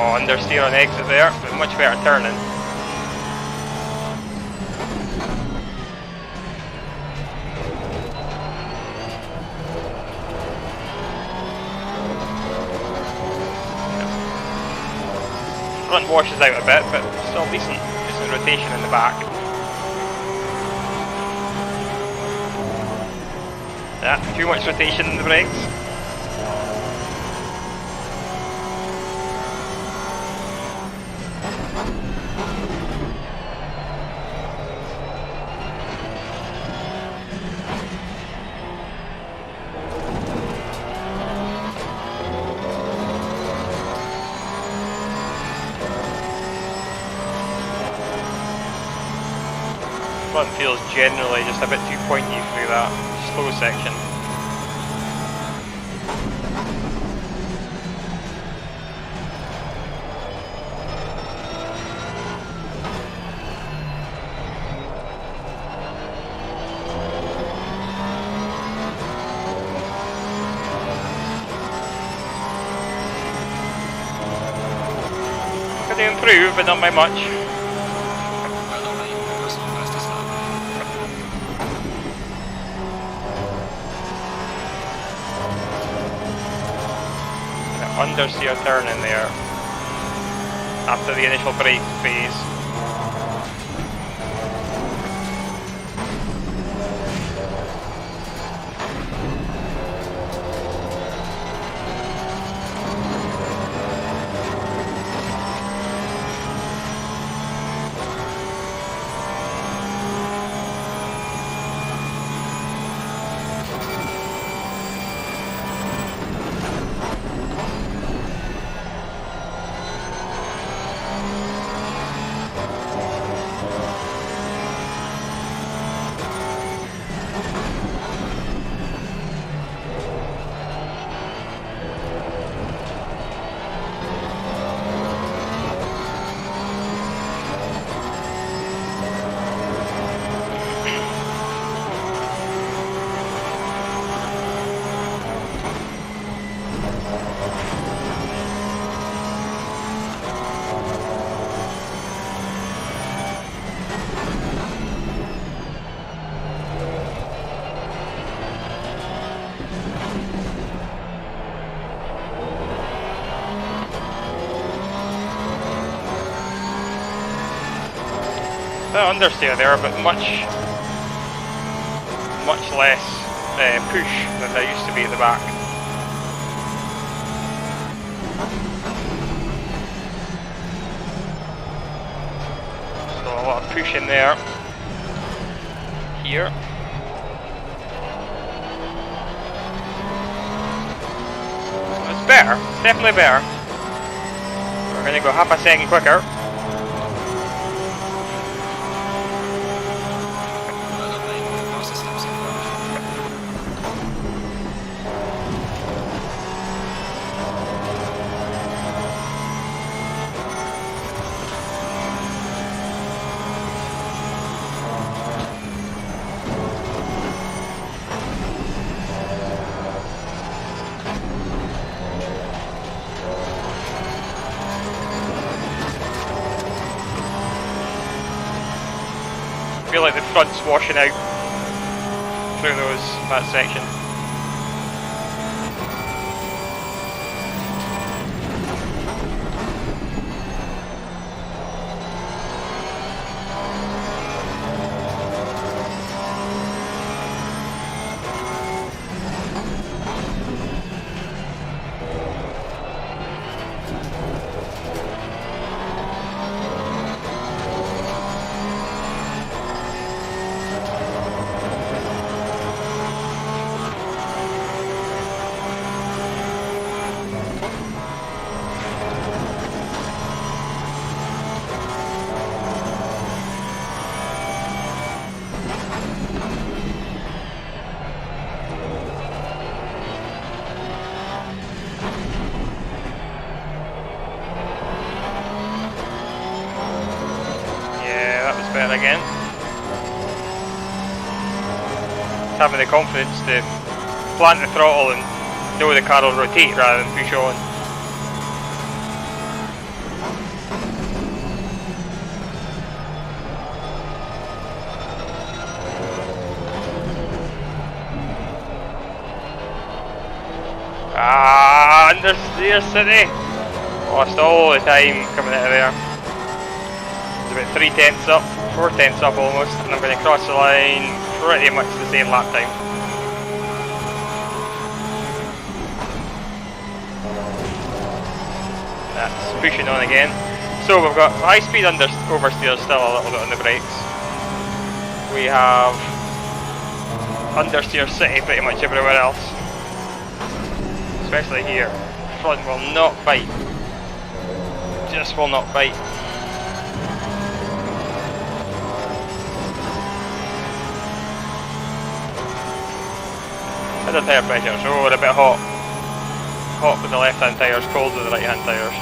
A: understeer on exit there, but much better turning. Front washes out a bit, but still decent rotation in the back. Yeah, too much rotation in the brakes. Front feels generally just a bit too pointy through that slow section. Could improve, but not by much. Understeer turn in there after the initial brake phase. Understeer there, but much less push than there used to be at the back. So a lot of push in there. Here. It's better. It's definitely better. We're going to go half a second quicker. I feel like the front's washing out through that section. better again. It's having the confidence to plant the throttle and know the car will rotate rather than push on. Ah, understeer city! Lost all the time coming out of there. It's about 3/10 up, 4/10 up almost, and I'm going to cross the line pretty much the same lap time. That's pushing on again. So we've got high speed oversteer still a little bit on the brakes. We have understeer city pretty much everywhere else. Especially here. Front will not bite. Just will not bite. How's the tyre pressures? Oh, they're a bit hot. Hot with the left hand tyres, cold with the right hand tyres.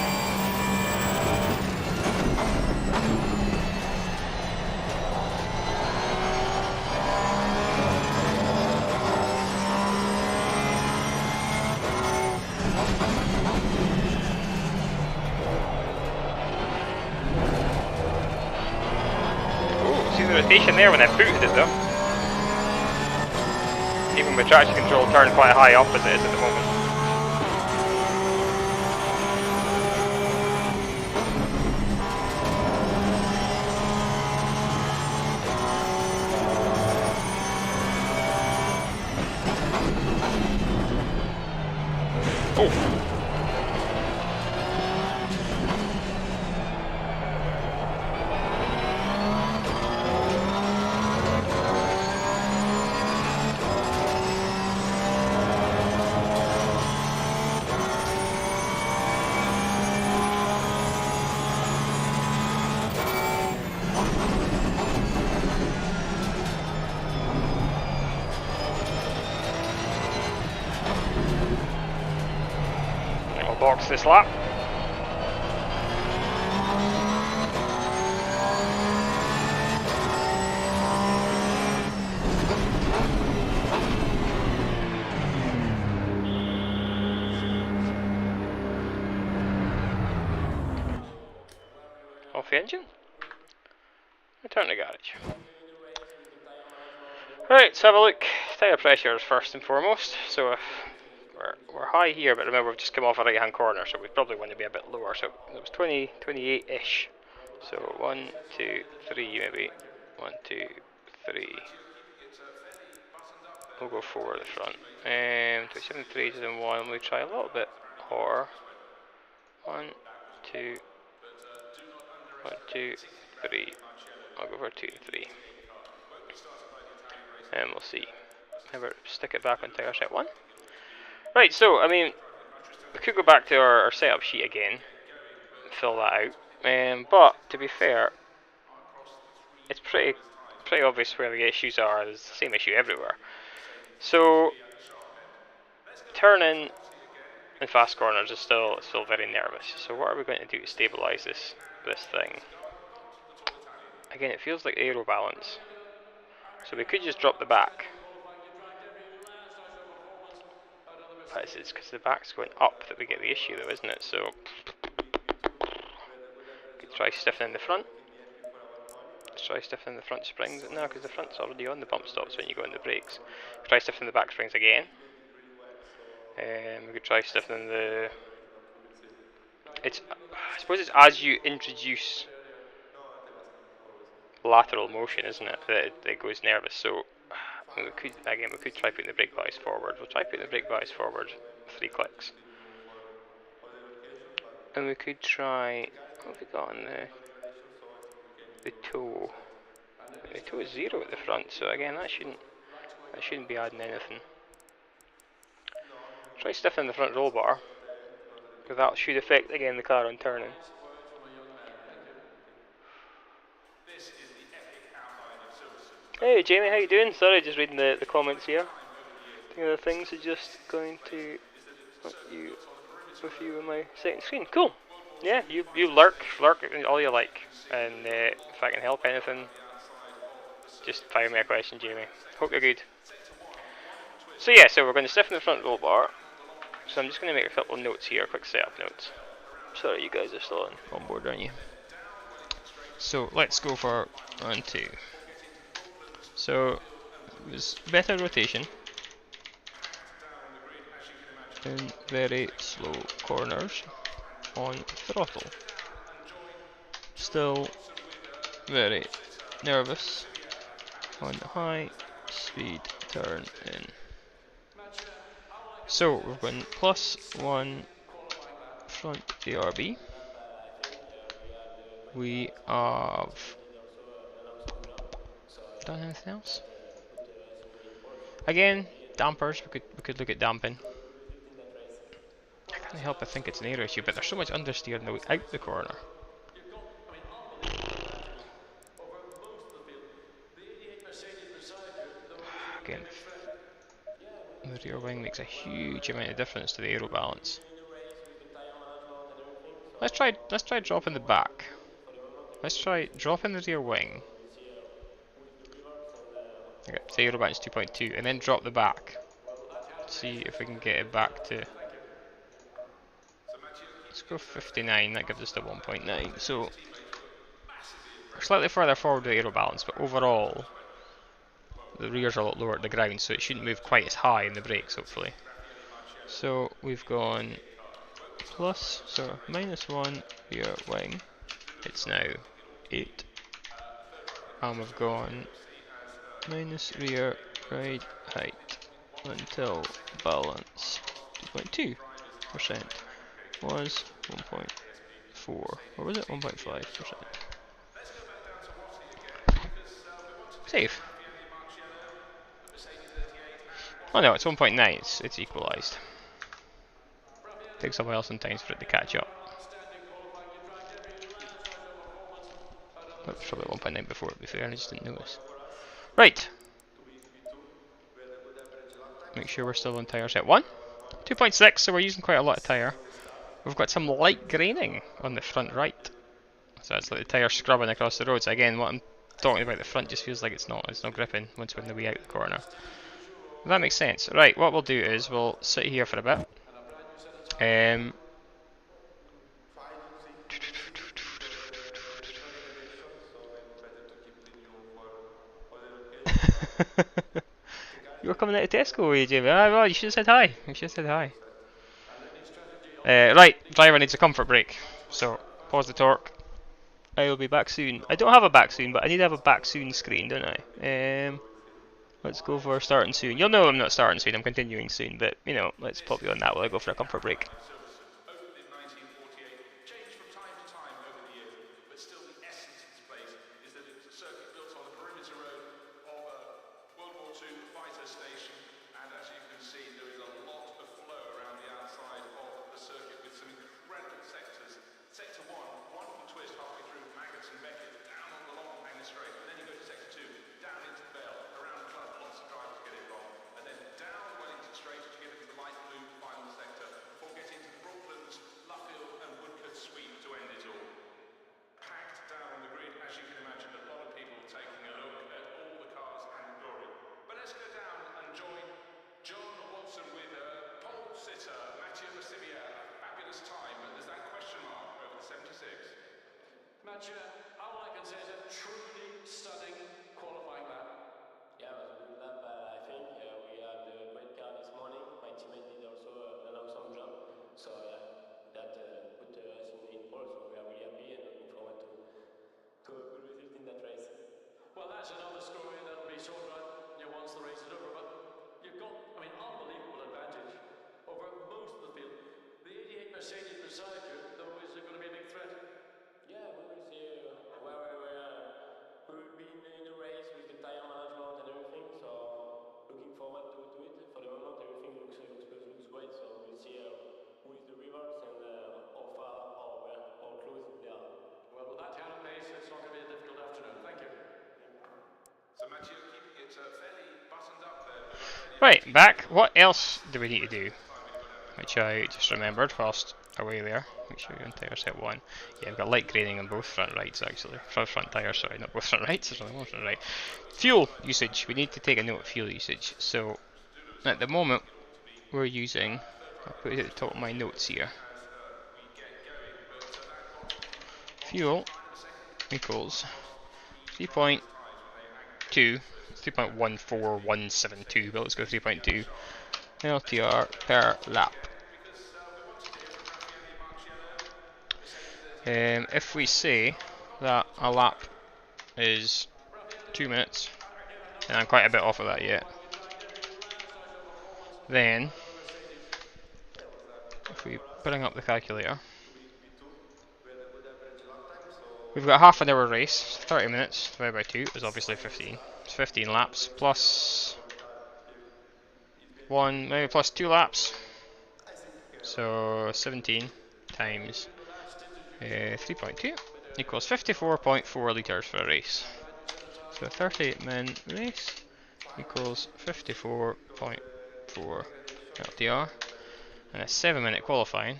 A: See the rotation there when I booted it though. Even with traction control turned quite high up as it is at the moment. Oh! Box this lap. Off the engine. Return to garage. Right, let's have a look. Tyre pressures first and foremost. So if we're high here, but remember we've just come off a right hand corner, so we probably want to be a bit lower. So it was 20, 28-ish. So 1, 2, 3 maybe. 1, 2, 3. We'll go 4 at the front. 27, 3 to 1. We'll try a little bit or 1, 2, 1, 2, 3. I'll go for 2 and 3. And we'll see. Remember, stick it back on tyre set 1. Right, so I mean, we could go back to our setup sheet again and fill that out. But to be fair, it's pretty obvious where the issues are. There's the same issue everywhere. So turning in fast corners is still very nervous. So what are we going to do to stabilise this thing? Again, it feels like aero balance. So we could just drop the back. But it's because the back's going up that we get the issue though, isn't it? So could try stiffening the front. Let's try stiffening the front springs. No, because the front's already on the bump stops when you go on the brakes. Try stiffening the back springs again. We could try stiffening the... I suppose it's as you introduce lateral motion, isn't it, that it goes nervous. So we could try putting the brake bias forward. We'll try putting the brake bias forward 3 clicks. And we could try... What have we got on the toe? The toe is 0 at the front, so again that shouldn't be adding anything. Try stiffening the front roll bar, because that should affect again the car on turning. Hey Jamie, how you doing? Sorry, just reading the comments here. I think the things are just going to put you with you on my second screen. Cool. Yeah, you lurk all you like, and if I can help anything, just fire me a question, Jamie. Hope you're good. So yeah, so we're going to stiffen the front roll bar. So I'm just going to make a couple of notes here, quick setup notes. Sorry, you guys are still on board, aren't you? So let's go for round 2. So it was better rotation and very slow corners on throttle. Still very nervous on high speed turn in. So we're going +1 front ARB. We have done anything else? Again, dampers. We could look at damping. I can't help but think it's an air issue, but there's so much understeer out the corner. Again, the rear wing makes a huge amount of difference to the aero balance. Let's try dropping the back. Let's try dropping the rear wing. Okay, say aero balance 2.2, and then drop the back. See if we can get it back to. Let's go 59. That gives us the 1.9. So slightly further forward with the aero balance, but overall the rear's a lot lower at the ground, so it shouldn't move quite as high in the brakes, hopefully. So we've gone plus, so -1 rear wing. It's now 8. And we've gone minus rear ride height until balance 2.2% was 1.4, or was it 1.5%? Save. Oh no, it's 1.9, it's equalised. Takes a while sometimes for it to catch up. That was probably 1.9 before, to be fair, and I just didn't notice. Right. Make sure we're still on tyre set 1. 2.6, so we're using quite a lot of tyre. We've got some light graining on the front right. So it's like the tyre scrubbing across the road. So again, what I'm talking about, the front just feels like it's not gripping once we're in the way out the corner. That makes sense. Right, what we'll do is we'll sit here for a bit. You were coming out of Tesco, were you, Jamie? Ah, well, you should have said hi. You should have said hi. Right, driver needs a comfort brake. So, pause the torque. I'll be back soon. I don't have a back soon, but I need to have a back soon screen, don't I? Let's go for starting soon. You'll know I'm not starting soon, I'm continuing soon, but, you know, let's pop you on that while I go for a comfort break.
C: Mathieu, all I can say is a truly stunning qualifying lap.
D: Yeah, it was a good lap, I think. We had a great car this morning. My teammate did also an awesome job. So, yeah, that put us in pole. So, we are really happy and looking forward to a good result in that race.
C: Well, that's another story that'll be sorted out once the race is over. But you've got, unbelievable advantage over most of the field. The 88 Mercedes beside you, though, is going to be a big threat.
D: Yeah, we will see where we will be in a race with the tire management and everything. So looking forward to it. For the moment, everything looks great. So we'll see who is the rivals and how far or close they are.
C: Well, with that kind of pace, it's not going to be a difficult afternoon. Thank you.
E: So Mathieu keeping it fairly buttoned up there.
A: Right, back. What else do we need to do? Which I just remembered whilst away there. Make sure you're on tyre set 1. Yeah, we've got light graining on both front rights actually. Front tyres, sorry, not both front rights, there's only one front right. Fuel usage, we need to take a note of fuel usage. So, at the moment, we're using, I'll put it at the top of my notes here. Fuel equals 3.2, 3.14172, but let's go 3.2 LTR per lap. If we say that a lap is 2 minutes, and I'm quite a bit off of that yet, then if we bring up the calculator, we've got a half an hour race, 30 minutes divided by 2 is obviously 15. It's 15 laps plus 1, maybe plus 2 laps, so 17 times 3.2 equals 54.4 litres for a race. So a 30-minute race equals 54.4 LTR, and a 7-minute qualifying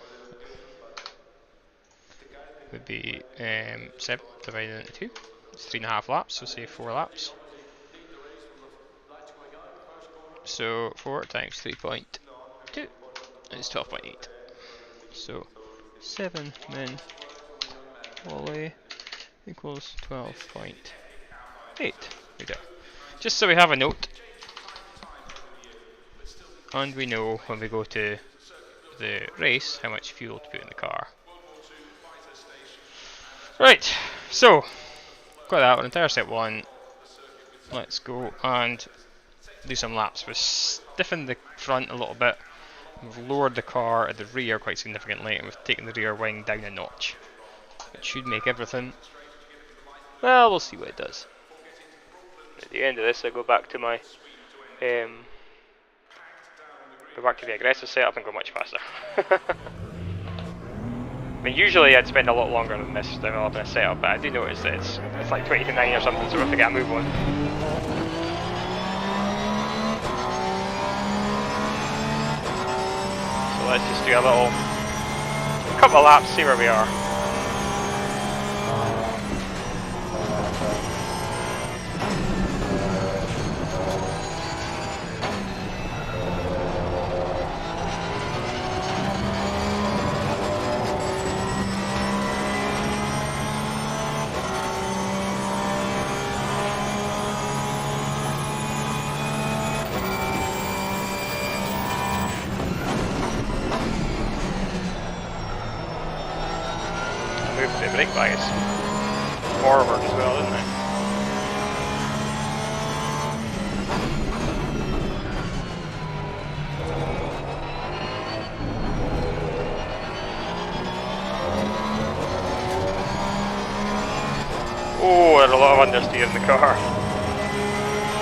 A: would be 7 divided into 2. It's 3.5 laps, so say 4 laps. So 4 times 3.2 is 12.8. So 7 min quali equals 12.8. Right there. Just so we have a note, and we know when we go to the race how much fuel to put in the car. Right, so got that on tyre set 1. Let's go and do some laps. We've stiffened the front a little bit, we've lowered the car at the rear quite significantly, and we've taken the rear wing down a notch. It should make everything, well, we'll see what it does. At the end of this I go back to my go back to the aggressive setup and go much faster. I mean, usually I'd spend a lot longer than this developing a setup, but I do notice that it's like 20 to 9 or something, so we have to get a move on. So let's just do a couple of laps, see where we are. The brake bias forward as well, isn't it? Oh, there's a lot of understeer in the car.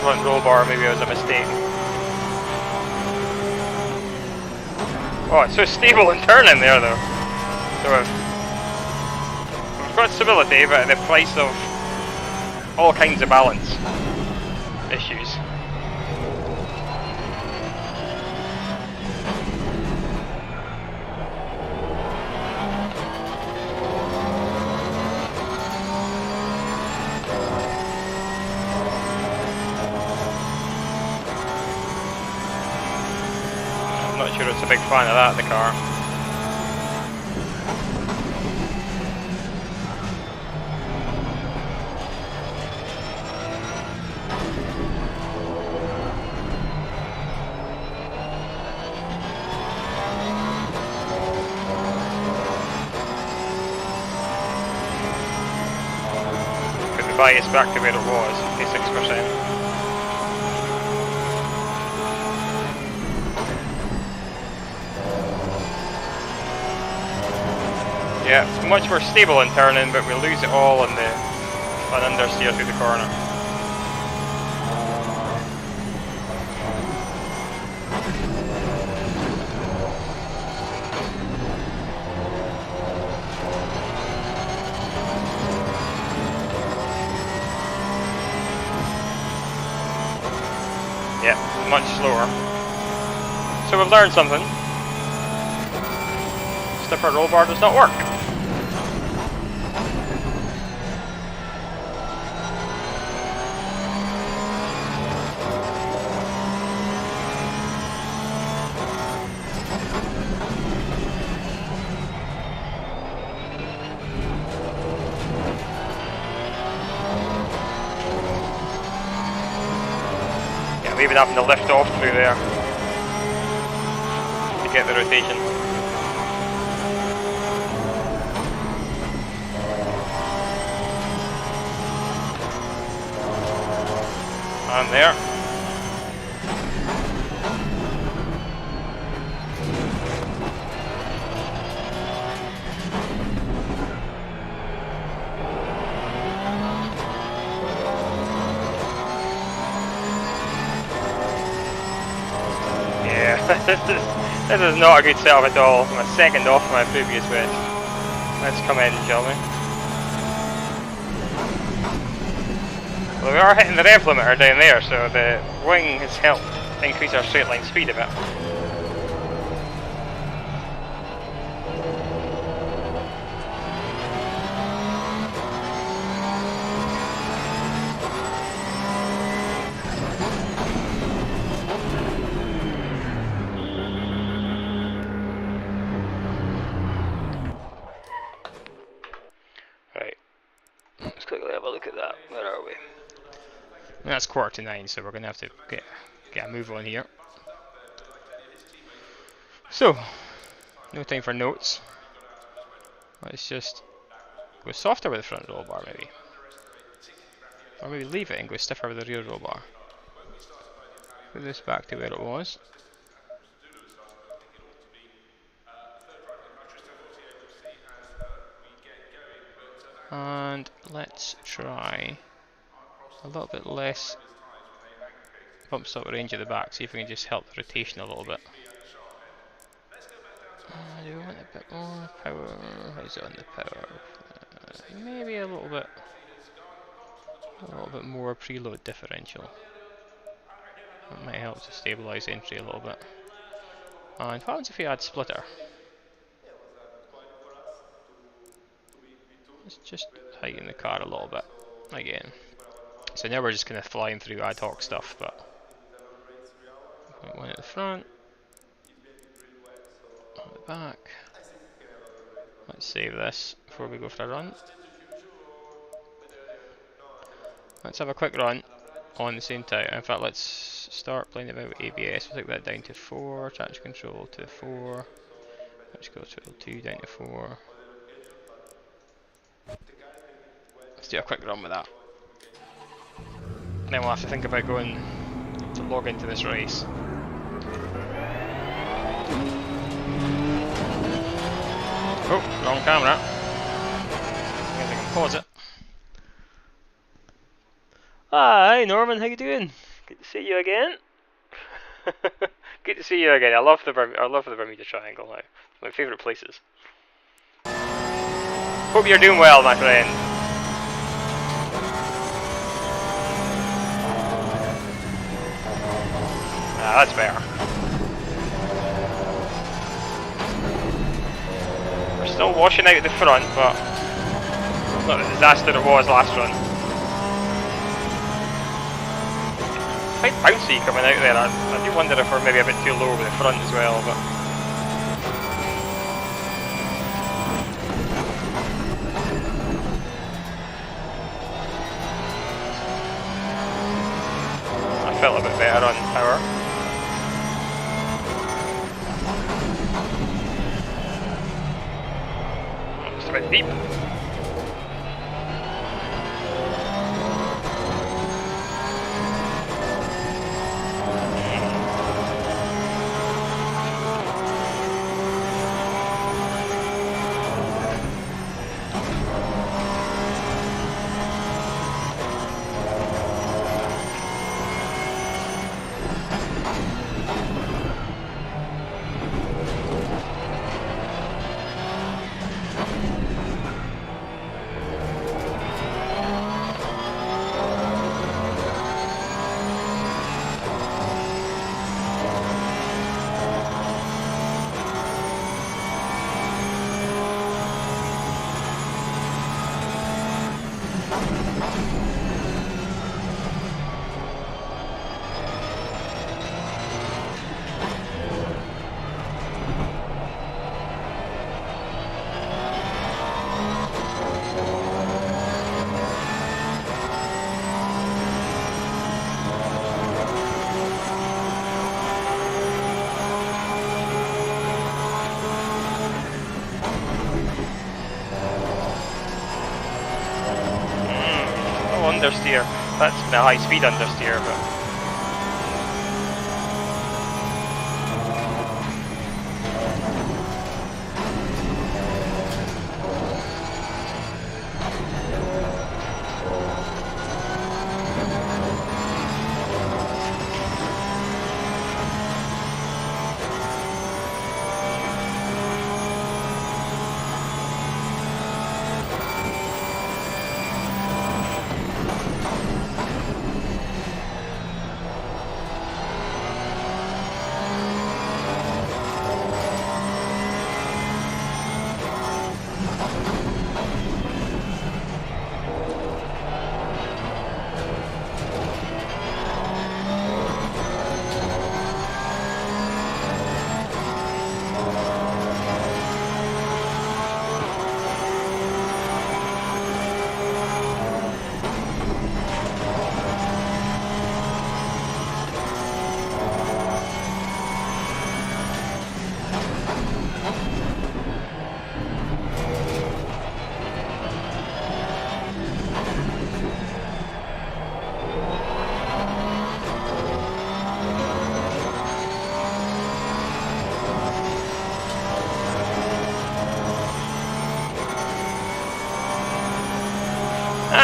A: Front roll bar, maybe it was a mistake. Oh, it's so stable and turning there though. So we've got stability, but at the price of all kinds of balance issues. I'm not sure it's a big fan of that in the car. Bias back to where it was, 56%. Yeah, it's much more stable in turning, but we lose it all on understeer through the corner. Yeah, much slower. So we've learned something. stiffer roll bar does not work. Yeah, I'm even having to lift off through there to get the rotation. And there. Yeah, this is not a good setup at all. I'm a second off my previous wedge. Let's come in, shall we? Well, we are hitting the rev limiter down there, so the wing has helped increase our straight line speed a bit. Right, let's quickly have a look at that. Where are we? That's 8:45, so we're going to have to get a move on here. So, no time for notes. Let's just go softer with the front roll bar maybe. Or maybe leave it and go stiffer with the rear roll bar. Put this back to where it was. And let's try a little bit less bump stop range at the back, see if we can just help the rotation a little bit. Do we want a bit more power? How's it on the power? Maybe a little bit more preload differential. That might help to stabilise entry a little bit. And what happens if we add splitter? Let's just tighten the car a little bit again. So now we're just kind of flying through ad hoc stuff, but one at the front, at the back. Let's save this before we go for a run. Let's have a quick run on the same time. In fact, let's start playing about ABS. We'll take that down to 4, traction control to 4, traction control 2 down to 4. Let's do a quick run with that. And then we'll have to think about going to log into this race. Oh, wrong camera. I guess I can pause it. Hi Norman, how you doing? Good to see you again. Good to see you again. I love the Bermuda Triangle now. It's my favourite places. Hope you're doing well, my friend. Ah, that's better. We're still washing out at the front, but it's not the disaster it was last run. Quite bouncy coming out there. I do wonder if we're maybe a bit too low with the front as well, but I felt a bit better on power. Just a bit deep. Understeer. That's been a high speed understeer, but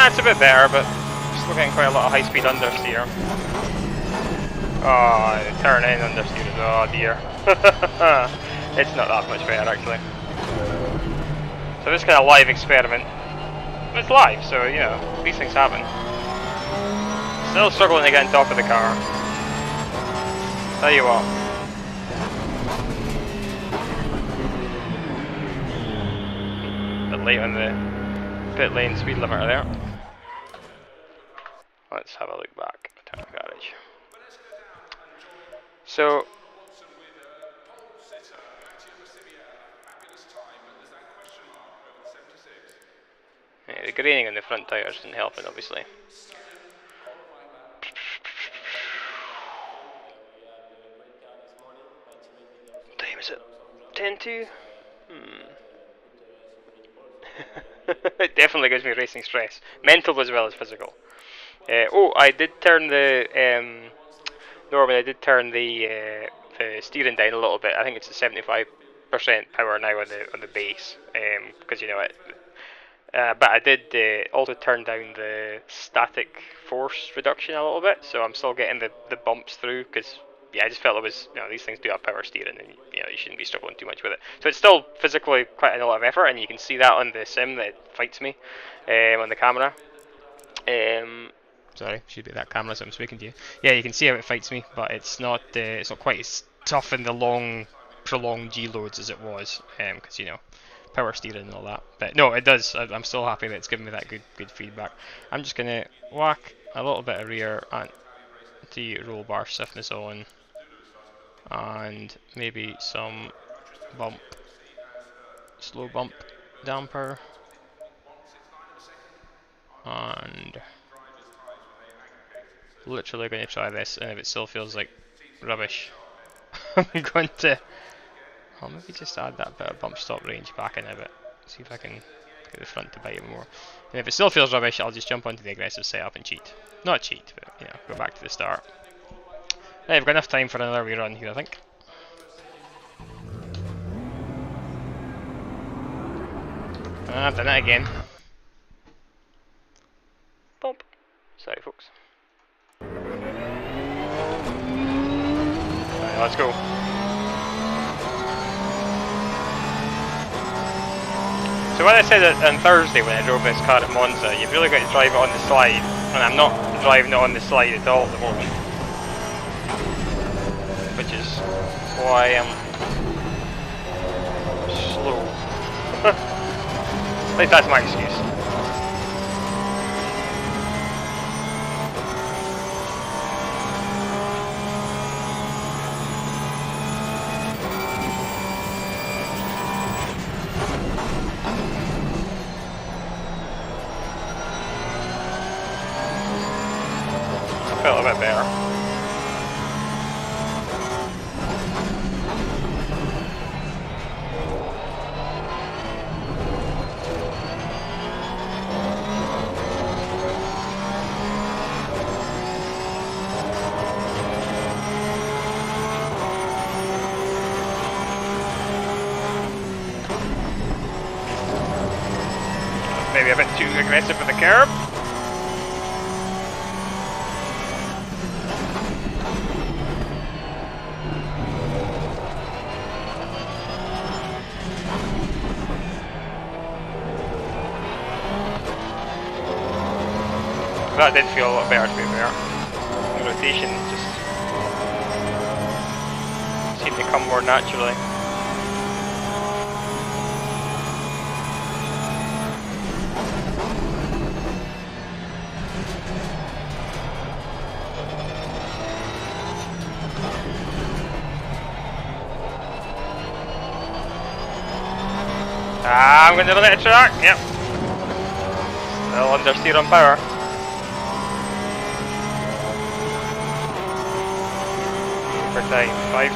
A: it's a bit better, but still getting quite a lot of high speed understeer. Oh, turn in understeer as well, oh dear. It's not that much better actually. So this kind of live experiment, it's live, so you know, these things happen. Still struggling to get on top of the car. Tell you what. Bit late on the pit lane speed limiter there. Let's have a look back at our garage. So, yeah, the graining on the front tyres isn't helping, obviously. What time is it? 10:02? It definitely gives me racing stress, mental as well as physical. Oh, I did turn the Norman. I did turn the steering down a little bit. I think it's at 75% power now on the base, because you know it. But I did also turn down the static force reduction a little bit, so I'm still getting the bumps through. Because yeah, I just felt it was, you know, these things do have power steering, and you know you shouldn't be struggling too much with it. So it's still physically quite a lot of effort, and you can see that on the sim that it fights me on the camera. Sorry, should be that camera so I'm speaking to you. Yeah, you can see how it fights me, but it's not quite as tough in the long, prolonged G loads as it was, because you know, power steering and all that. But no, it does. I'm still happy that it's giving me that good feedback. I'm just gonna whack a little bit of rear and the roll bar stiffness on, and maybe some bump, slow bump damper, and literally going to try this, and if it still feels like rubbish, I'm going to, I'll maybe just add that bit of bump stop range back in a bit, see if I can get the front to bite it more. And if it still feels rubbish, I'll just jump onto the aggressive setup and cheat. Not cheat, but you know, go back to the start. Hey, we've got enough time for another rerun here, I think. I've done it again. Bump. Sorry, folks. Right, let's go. So when I said it on Thursday when I drove this car at Monza, you've really got to drive it on the slide, and I'm not driving it on the slide at all at the moment. Which is why I'm slow. At least that's my excuse. felt a bit better. Maybe a bit too aggressive with the curb. That did feel a lot better, to be fair. The rotation just seemed to come more naturally. I'm going to run out of track, yep. Still understeer on power. For time, 5-2.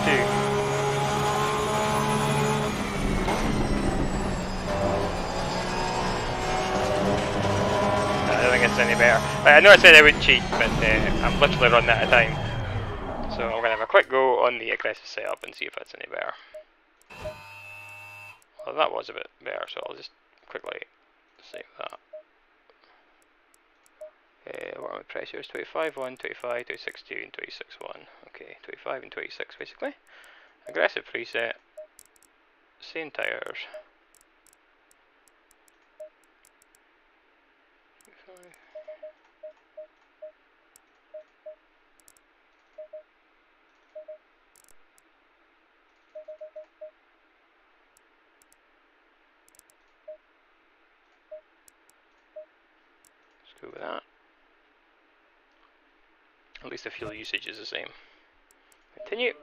A: I don't think it's any better. I know I said I wouldn't cheat, but I'm literally running out of time. So we're going to have a quick go on the aggressive setup and see if it's any better. Well, that was a bit better, so I'll just quickly save that. What are my pressures? 25.1, 25, 26.2 and 26.1. Okay, 25 and 26 basically. Aggressive preset. Same tires. 25. Let's go with that. At least the fuel usage is the same. Continue.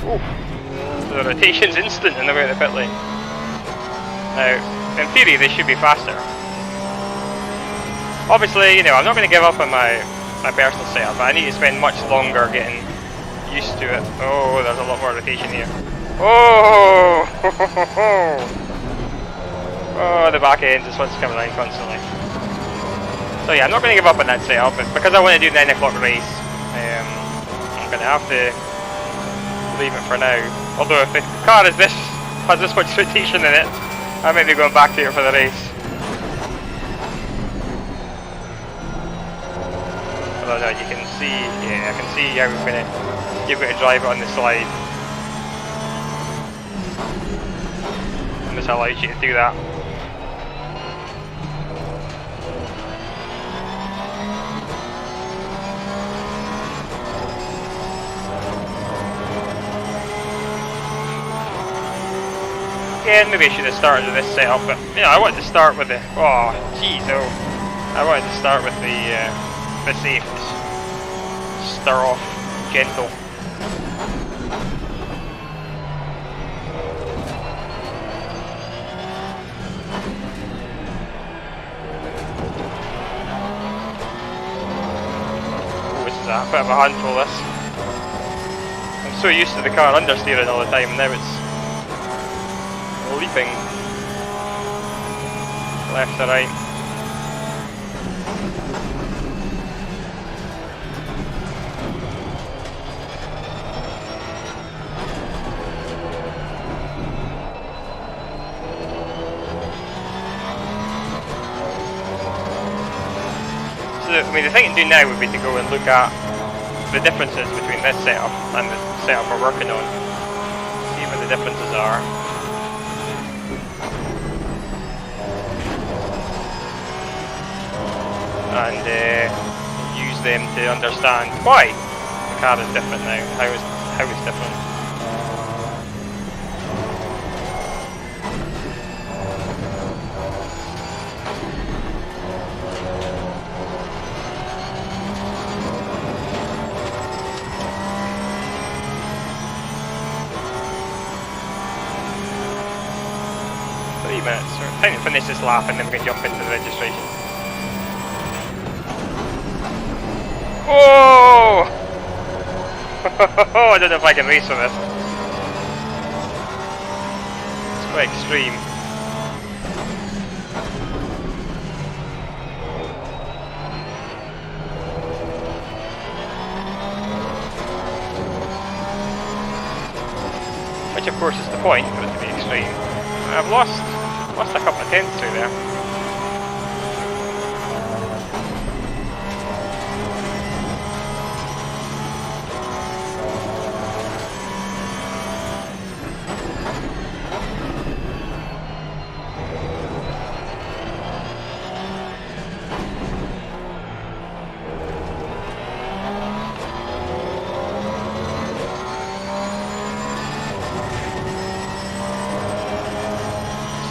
A: Oh, the rotation's instant in the way of the pit lane. Now, in theory, they should be faster. Obviously, you know, I'm not going to give up on my personal setup, but I need to spend much longer getting used to it. Oh, there's a lot more rotation here. Oh! Oh, the back end just wants to come around constantly. So yeah, I'm not going to give up on that setup, but because I want to do the 9 o'clock race, I'm going to have to leave it for now. Although if the car has this much rotation in it, I might be going back to it for the race. Although you can see, yeah, I can see how you've got to drive it on the slide. And this allows you to do that. Again, maybe I should have started with this setup, but you know, I wanted to start with the. Oh, jeez, oh! I wanted to start with the safe, stir off, gentle. Oh, this is a bit of a handful. This. I'm so used to the car understeering all the time, and now it's leaping left to right. So I mean, the thing to do now would be to go and look at the differences between this setup and the setup we're working on. See what the differences are. And use them to understand why the car is different now, how it's different. 3 minutes. So time to finish this lap and then we can jump into the registration. Whoa! I don't know if I can race with this. It's quite extreme. Which of course is the point for it to be extreme. I've lost a couple of tenths through there.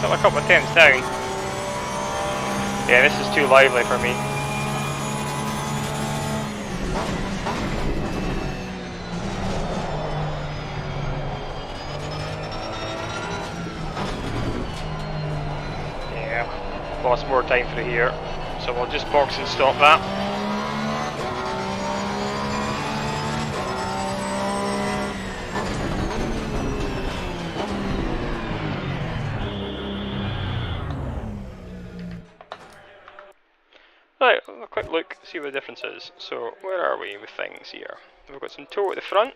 A: Still a couple of tenths down. Yeah, this is too lively for me. Yeah, lost more time through here, so we'll just box and stop that. Right, a quick look, see what the difference is. So, where are we with things here? We've got some toe at the front.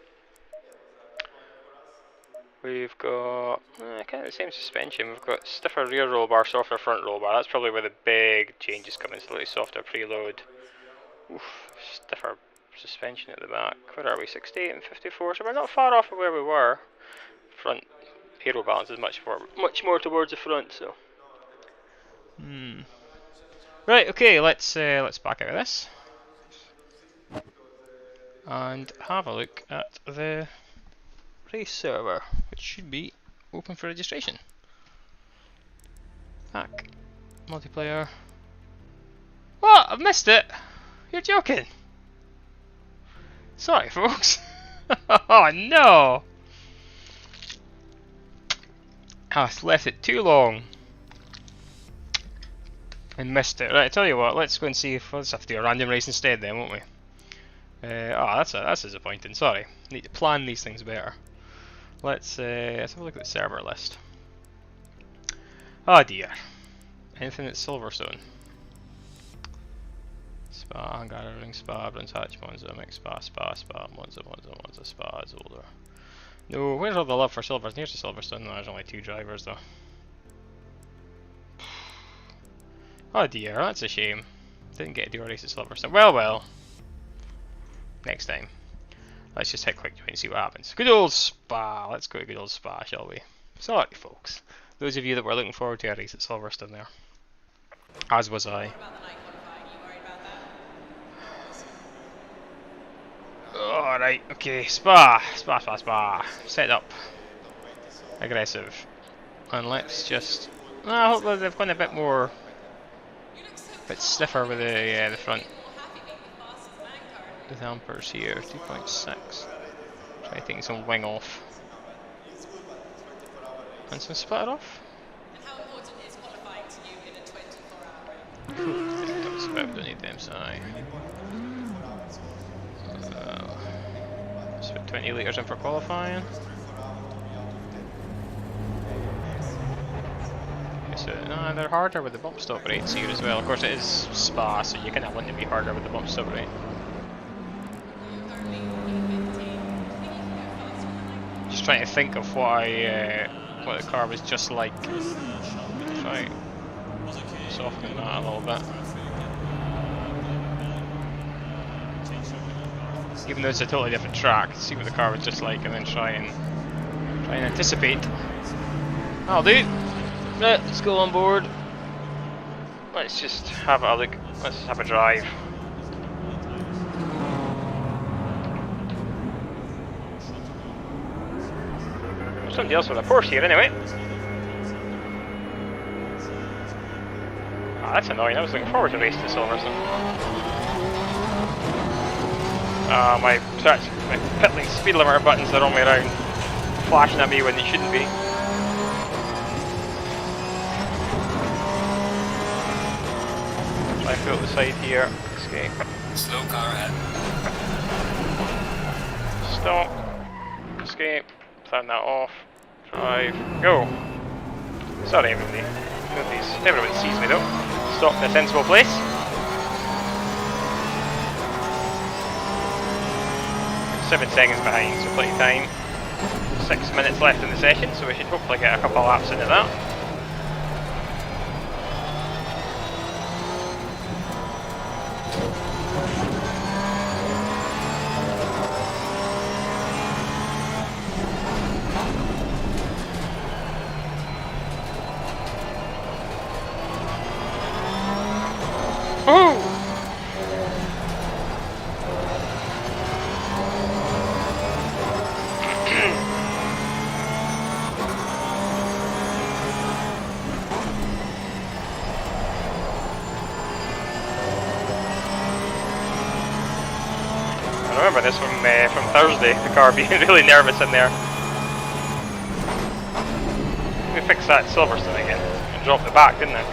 A: We've got kind of the same suspension. We've got stiffer rear roll bar, softer front roll bar. That's probably where the big changes come in. Slightly softer preload. Oof, stiffer suspension at the back. Where are we? 68 and 54. So we're not far off of where we were. Front aero balance is much more towards the front. So. Right, okay, let's back out of this and have a look at the race server, which should be open for registration. Back, multiplayer. What? I've missed it. You're joking. Sorry, folks. Oh no! I've left it too long. And missed it. Right, I tell you what, let's go and see if let's have to do a random race instead then, won't we? That's disappointing, sorry. Need to plan these things better. Let's have a look at the server list. Oh dear. Anything at Silverstone. Spa, Hungaroring, Spa, Brands Hatch, Monza, Mix, Spa, Monza, Spa, Zolder. No, where's all the love for Silverstone? Here's the Silverstone. No, there's only 2 drivers though. Oh dear, that's a shame. Didn't get to do a race at Silverstone. Well. Next time. Let's just hit quick join and see what happens. Good old Spa. Let's go to good old Spa, shall we? Sorry, folks. Those of you that were looking forward to a race at Silverstone there. As was I. Alright, okay. Spa. Set up. Aggressive. And let's just... I hope that they've gone a bit more... bit stiffer with the front. The dampers here, 2.6. Try taking some wing off. And some splatter off.
F: And how important is qualifying to you in a 24-hour race?
A: Don't need them, sorry. Let's put 20 litres in for qualifying. So, no, they're harder with the bump stop rates here as well. Of course, it is Spa, so you kind of want to be harder with the bump stop rate. Just trying to think of what what the car was just like. Try soften that a little bit. Even though it's a totally different track, see what the car was just like, and then try and anticipate. I'll do. Right, let's go on board. Let's just have a look. Let's just have a drive. Somebody else with a Porsche here anyway. Ah, that's annoying. I was looking forward to racing to Silverstone. My pit lane speed limiter buttons are only around flashing at me when they shouldn't be. I put the side here. Escape.
B: Slow car ahead.
A: Stop. Escape. Turn that off. Drive. Go. Sorry everybody sees me though. Stop in a sensible place. Seven seconds behind, so plenty of time. 6 minutes left in the session, so we should hopefully get a couple of laps into that. Woohoo! I remember this from Thursday, the car being really nervous in there. We fixed that at Silverstone again and dropped it back, didn't it?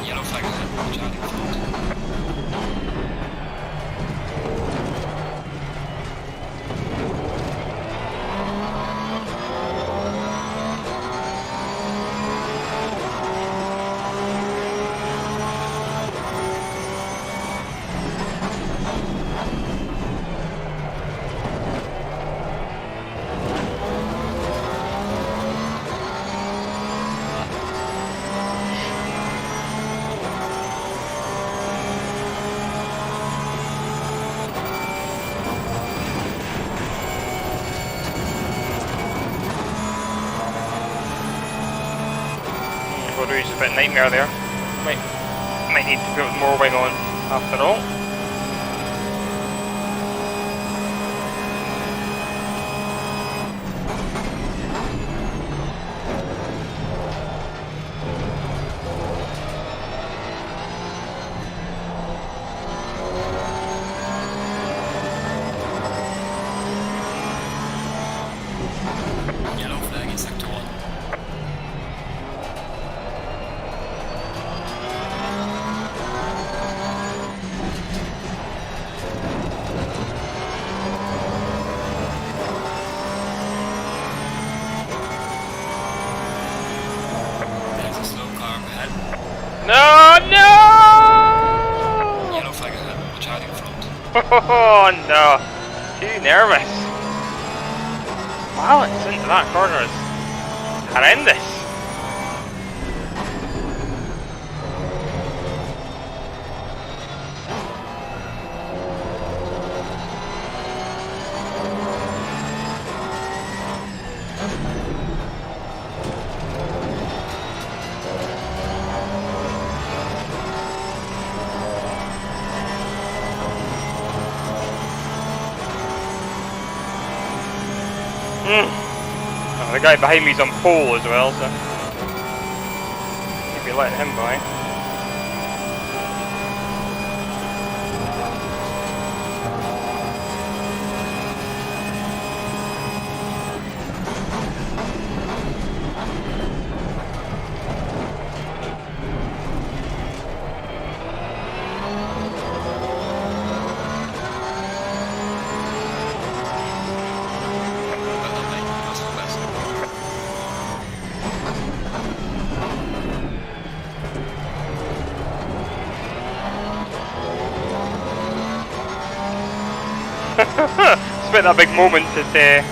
B: Yellow flag ahead. Watch out in front.
A: Roadway's a bit nightmare there. Might need to put more wing on after all.
B: Yellow flag in sector 1. There's a slow car ahead.
A: No, no!
B: Yellow flag ahead. Watch out in front.
A: Oh no, too nervous. Balance into that corner is horrendous. Oh, the guy behind me's on pole as well, so maybe letting him by.
B: Well done, mate. That's the best.
A: It's been that big moment at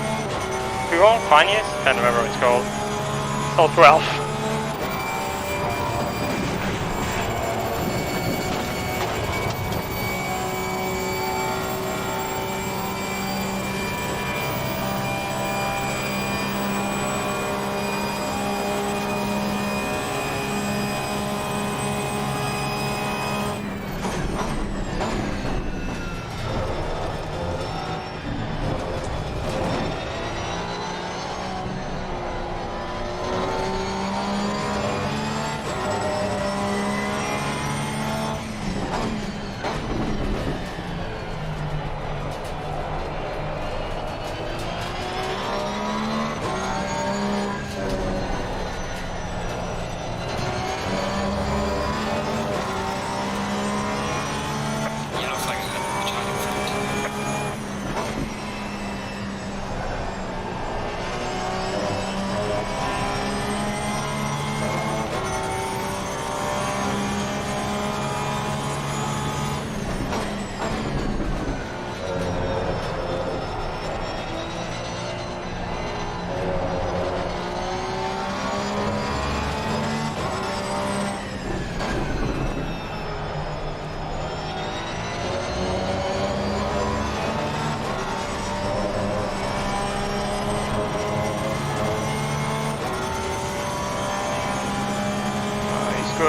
A: who on? Fanyas? Can't remember what it's called. It's called 12.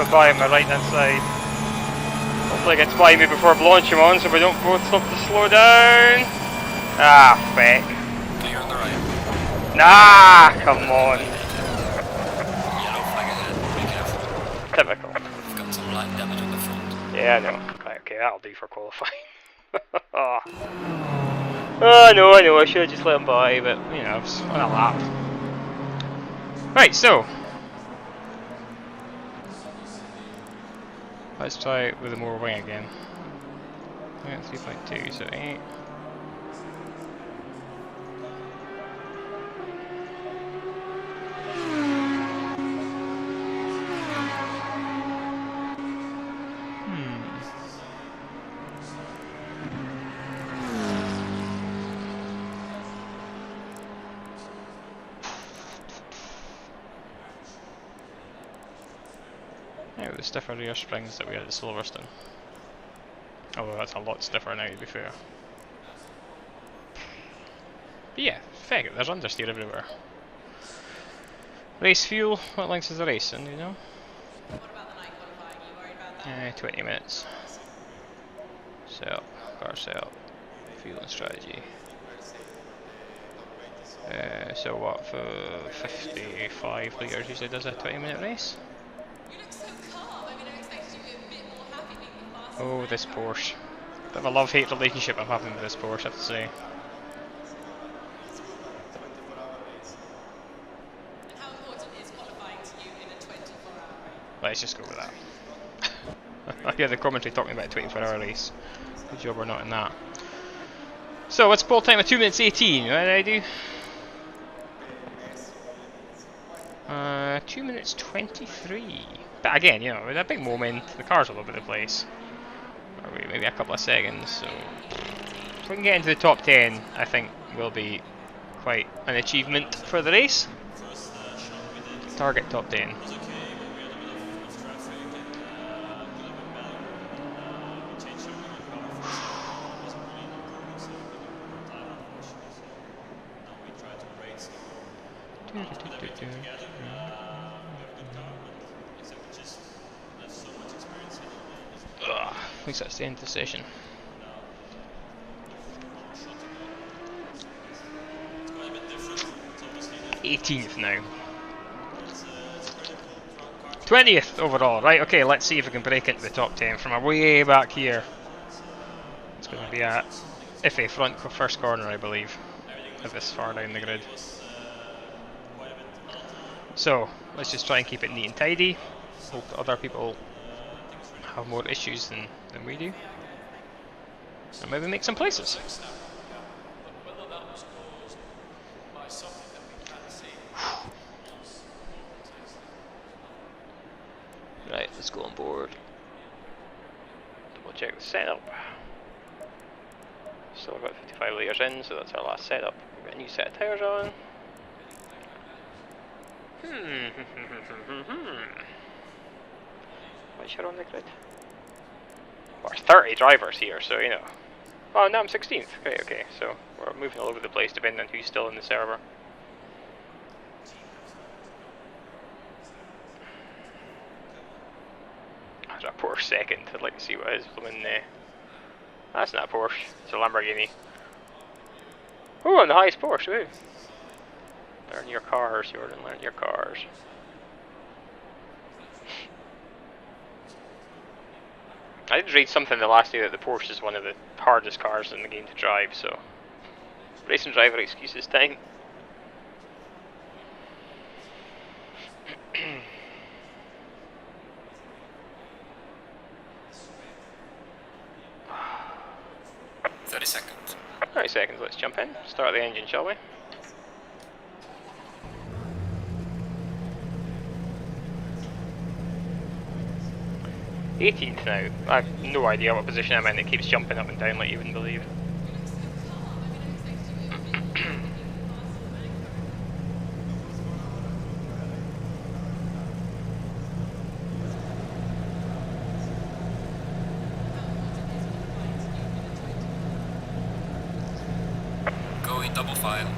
A: coming by on my right hand side. Hopefully it gets by me before Blanchimon so we don't both stop to slow down. Ah, feck.
B: So you're on the right.
A: Nah, come on.
B: Yellow flag ahead. Be careful.
A: Typical.
B: We've got some light damage on the front.
A: Yeah, I know. Right, okay, that'll do for qualifying. Oh. Oh, I know, I should have just let him by, but, you know, it's on a lap. Right, so. Let's try it with a more wing again. Yeah, 3.2, so 8. Yeah, with the stiffer rear springs that we had at Silverstone. Although that's a lot stiffer now, to be fair. But yeah, feck it, there's understeer everywhere. Race fuel, what length is the race in, do you know?
F: What about the night qualifying? Are you worried about that?
A: 20 minutes. Setup, car setup, fuel and strategy. So what, for 55 litres usually does a 20-minute race?
F: You look so calm. I mean, I expected you to be a bit more happy being the fastest.
A: Oh, this Porsche. Bit of a love-hate relationship I'm having with this Porsche, I have to say.
F: And how important is qualifying to you in a 24-hour race?
A: Let's just go with that. I hear the commentary talking about a 24-hour race. Good job we're not in that. So, what's pole time at 2 minutes 18? What did I do? 2 minutes 23. But again, you know, with a big moment, the car's all over the place. Or maybe a couple of seconds, so... If we can get into the top 10, I think will be quite an achievement for the race. Target top 10. At least that's the end of the session. 18th now. 20th overall. Right, okay, let's see if we can break into the top 10 from way back here. It's going to be a iffy front first corner, I believe, at this far down the grid. So, let's just try and keep it neat and tidy. Hope that other people have more issues than we do. And maybe make some places.
C: Whether that was caused by something that we can't see.
A: Right, let's go on board. Double check the setup. Still got 55 litres in, so that's our last setup. We've got a new set of tyres on. What's your on the grid? Well, there's 30 drivers here, so you know. Oh, no, I'm 16th. Okay, so we're moving all over the place depending on who's still in the server. There's a Porsche second. I'd like to see what his blooming. That's not a Porsche. It's a Lamborghini. Oh, and the highest Porsche. Ooh. Learn your cars, Jordan. Learn your cars. I did read something the last day that the Porsche is one of the hardest cars in the game to drive, so racing driver excuses time.
B: Seconds.
A: 30 seconds, let's jump in. Start the engine, shall we? '18th now. I have no idea what position I'm in. It keeps jumping up and down like you wouldn't believe.
B: Going double file.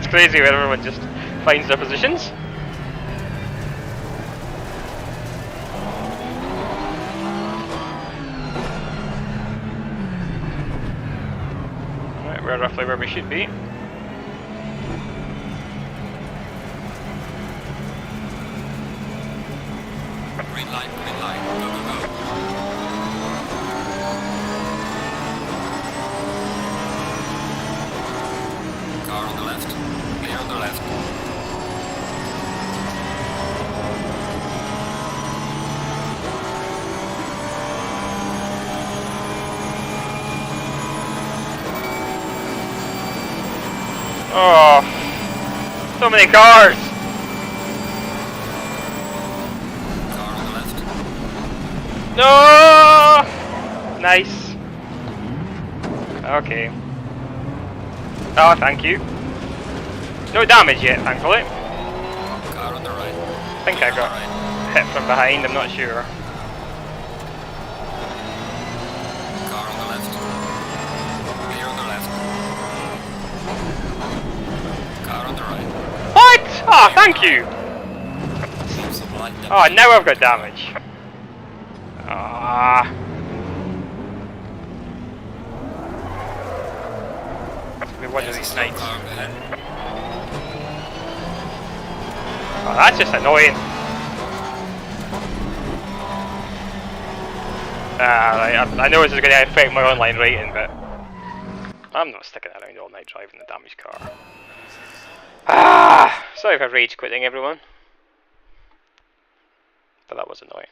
A: It's crazy where everyone just finds their positions. Right, we're roughly where we should be.
B: Green light, go, go, go. Car on the left, clear on the left.
A: Oh, so many cars!
B: Car on the left.
A: No! Nice. Okay. Oh, thank you. No damage yet, thankfully.
B: Car on the right.
A: I think I got hit from behind, I'm not sure.
B: Car on the left. Clear on the left. Car on the right.
A: What? Oh, thank you!
B: Some light damage.
A: Oh, now I've got damage. Ah. It's gonna be one of these nights.
B: Car ahead.
A: Oh, that's just annoying. I know this is going to affect my online rating, but I'm not sticking around all night driving the damaged car. Ah, sorry for rage quitting, everyone. But that was annoying.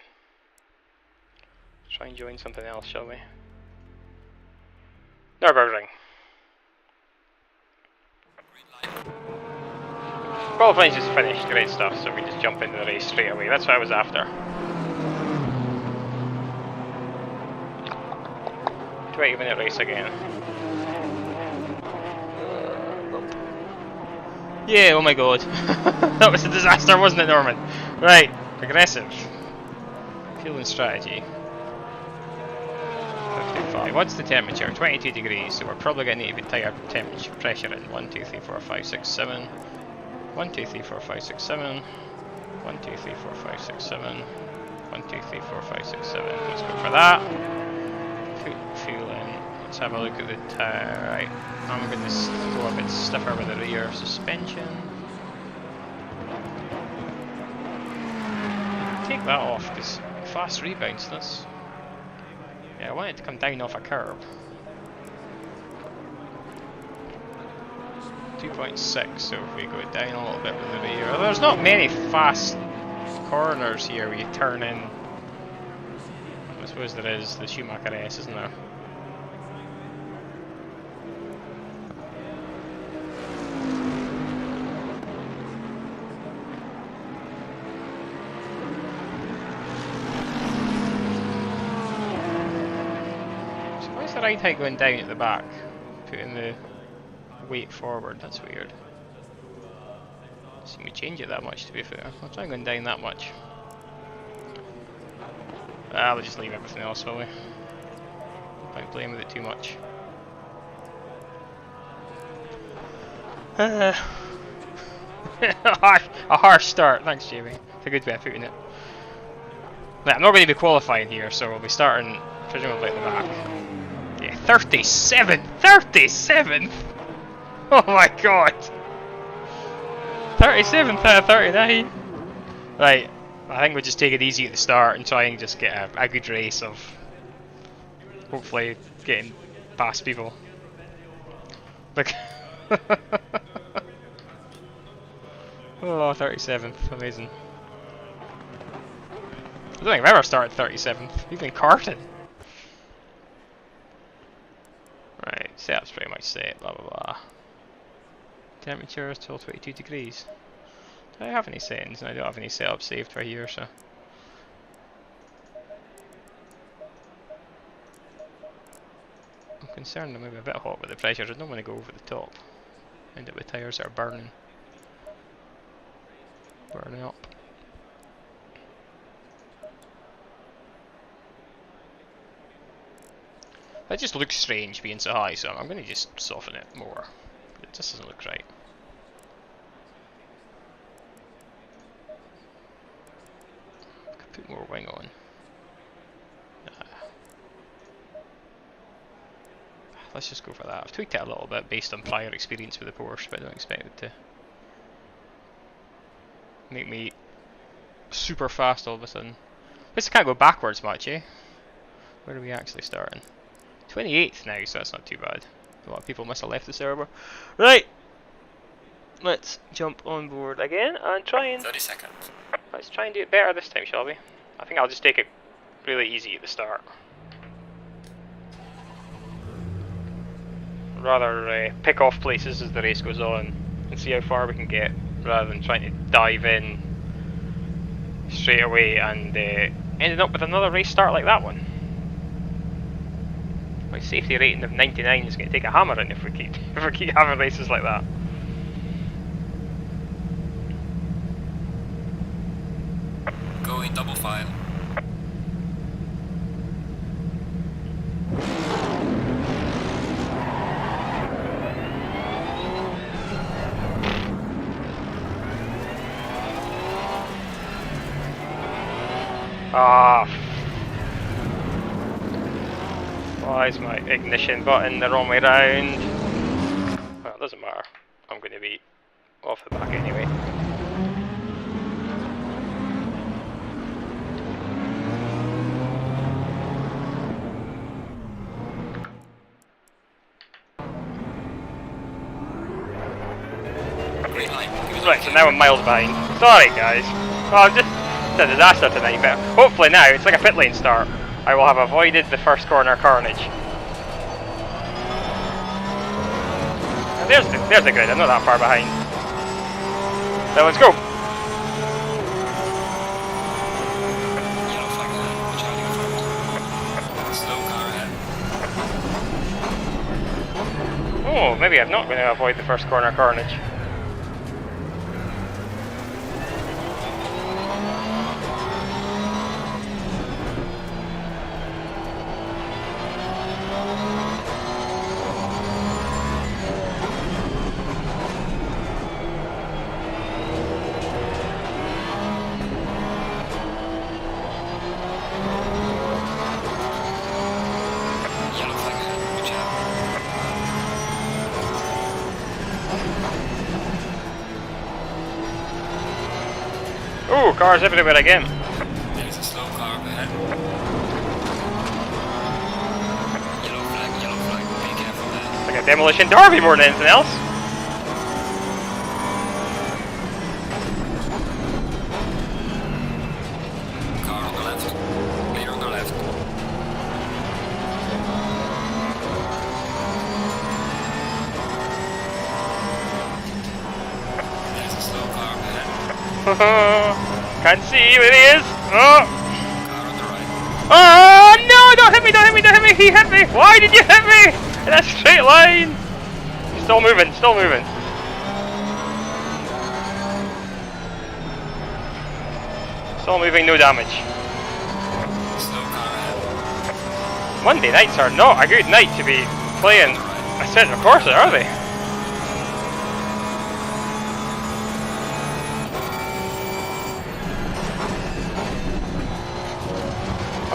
A: Let's try and join something else, shall we? Nürburgring. Qualifying's just finished, great stuff, so we just jump into the race straight away. That's what I was after. 20-minute race again. Yeah, oh my god. That was a disaster, wasn't it, Norman? Right, progressive. Fuel and strategy. 55. What's the temperature? 22 degrees, so we're probably going to need to be tire temperature pressure in 1, 2, 3, 4, 5, 6, 7. 1, 2, 3, 4, 5, 6, 7. 1, 2, 3, 4, 5, 6, 7. 1, 2, 3, 4, 5, 6, 7. Let's go for that. Put fuel in. Let's have a look at the tire. Right, I'm going to go a bit stiffer with the rear suspension. Take that off because fast rebounds. That's. Yeah, I want it to come down off a curb. 2.6, so if we go down a little bit with the rear. There's not many fast corners here where you turn in. I suppose there is the Schumacher S, isn't there? So why is the ride height going down at the back? Putting the weight forward, that's weird. Doesn't seem to change it that much, to be fair. I'll try going down that much. We'll just leave everything else, will we? No point playing with it too much. A harsh start, thanks Jamie. It's a good way of putting it. Right, I'm not going to be qualifying here, so we'll be starting presumably at the back. Yeah, 37! 37! Oh my god! 37th out of 39! Right, I think we'll just take it easy at the start and try and just get a good race of hopefully getting past people. Look. Oh, 37th, amazing. I don't think I've ever started 37th, even karting. Right, setup's pretty much set, blah blah blah. Temperature is till 22 degrees. Do I have any settings? No, I don't have any setup saved for here, so. I'm concerned I'm maybe a bit hot with the pressures. I don't want to go over the top. End up with tyres that are burning. Burning up. That just looks strange being so high, so I'm going to just soften it more. It just doesn't look right. bit more wing on. Let's just go for that. I've tweaked it a little bit based on prior experience with the Porsche, but I don't expect it to make me super fast all of a sudden. At least I can't go backwards much, eh? Where are we actually starting? 28th now, so that's not too bad. A lot of people must have left the server. Right! Let's jump on board again and try and...
B: 30 seconds.
A: Let's try and do it better this time, shall we? I think I'll just take it really easy at the start. Rather pick off places as the race goes on and see how far we can get, rather than trying to dive in straight away and ending up with another race start like that one. My safety rating of 99 is going to take a hammering if we keep having races like that.
B: Go in double file.
A: Ah. Why is my ignition button the wrong way round? Well, it doesn't matter. I'm going to be off the back anyway.
B: Green light.
A: Right, so now I'm miles behind. Sorry guys. Well, just a disaster tonight, but hopefully now it's like a pit lane start. I will have avoided the first corner carnage. And there's the grid. I'm not that far behind. So let's go.
B: Yellow flag ahead. Watch out in front. Slow car ahead.
A: Oh, maybe I'm not going to avoid the first corner carnage.
B: Yellow flag ahead. Watch out.
A: Oh, cars everywhere again.
B: There's a slow car up ahead. Yellow flag, be careful there.
A: It's like a demolition derby more than anything else.
B: Car on the left. Clear on the left. There's a slow car up ahead.
A: Can't see where he is. Oh.
B: Car on the right.
A: Oh no! Don't hit me! Don't hit me! Don't hit me! He hit me! Why did you hit me? In a straight line! Still moving, still moving. Still moving, no damage.
B: Slow car ahead.
A: Monday nights are not a good night to be playing Assetto Corsa, are they?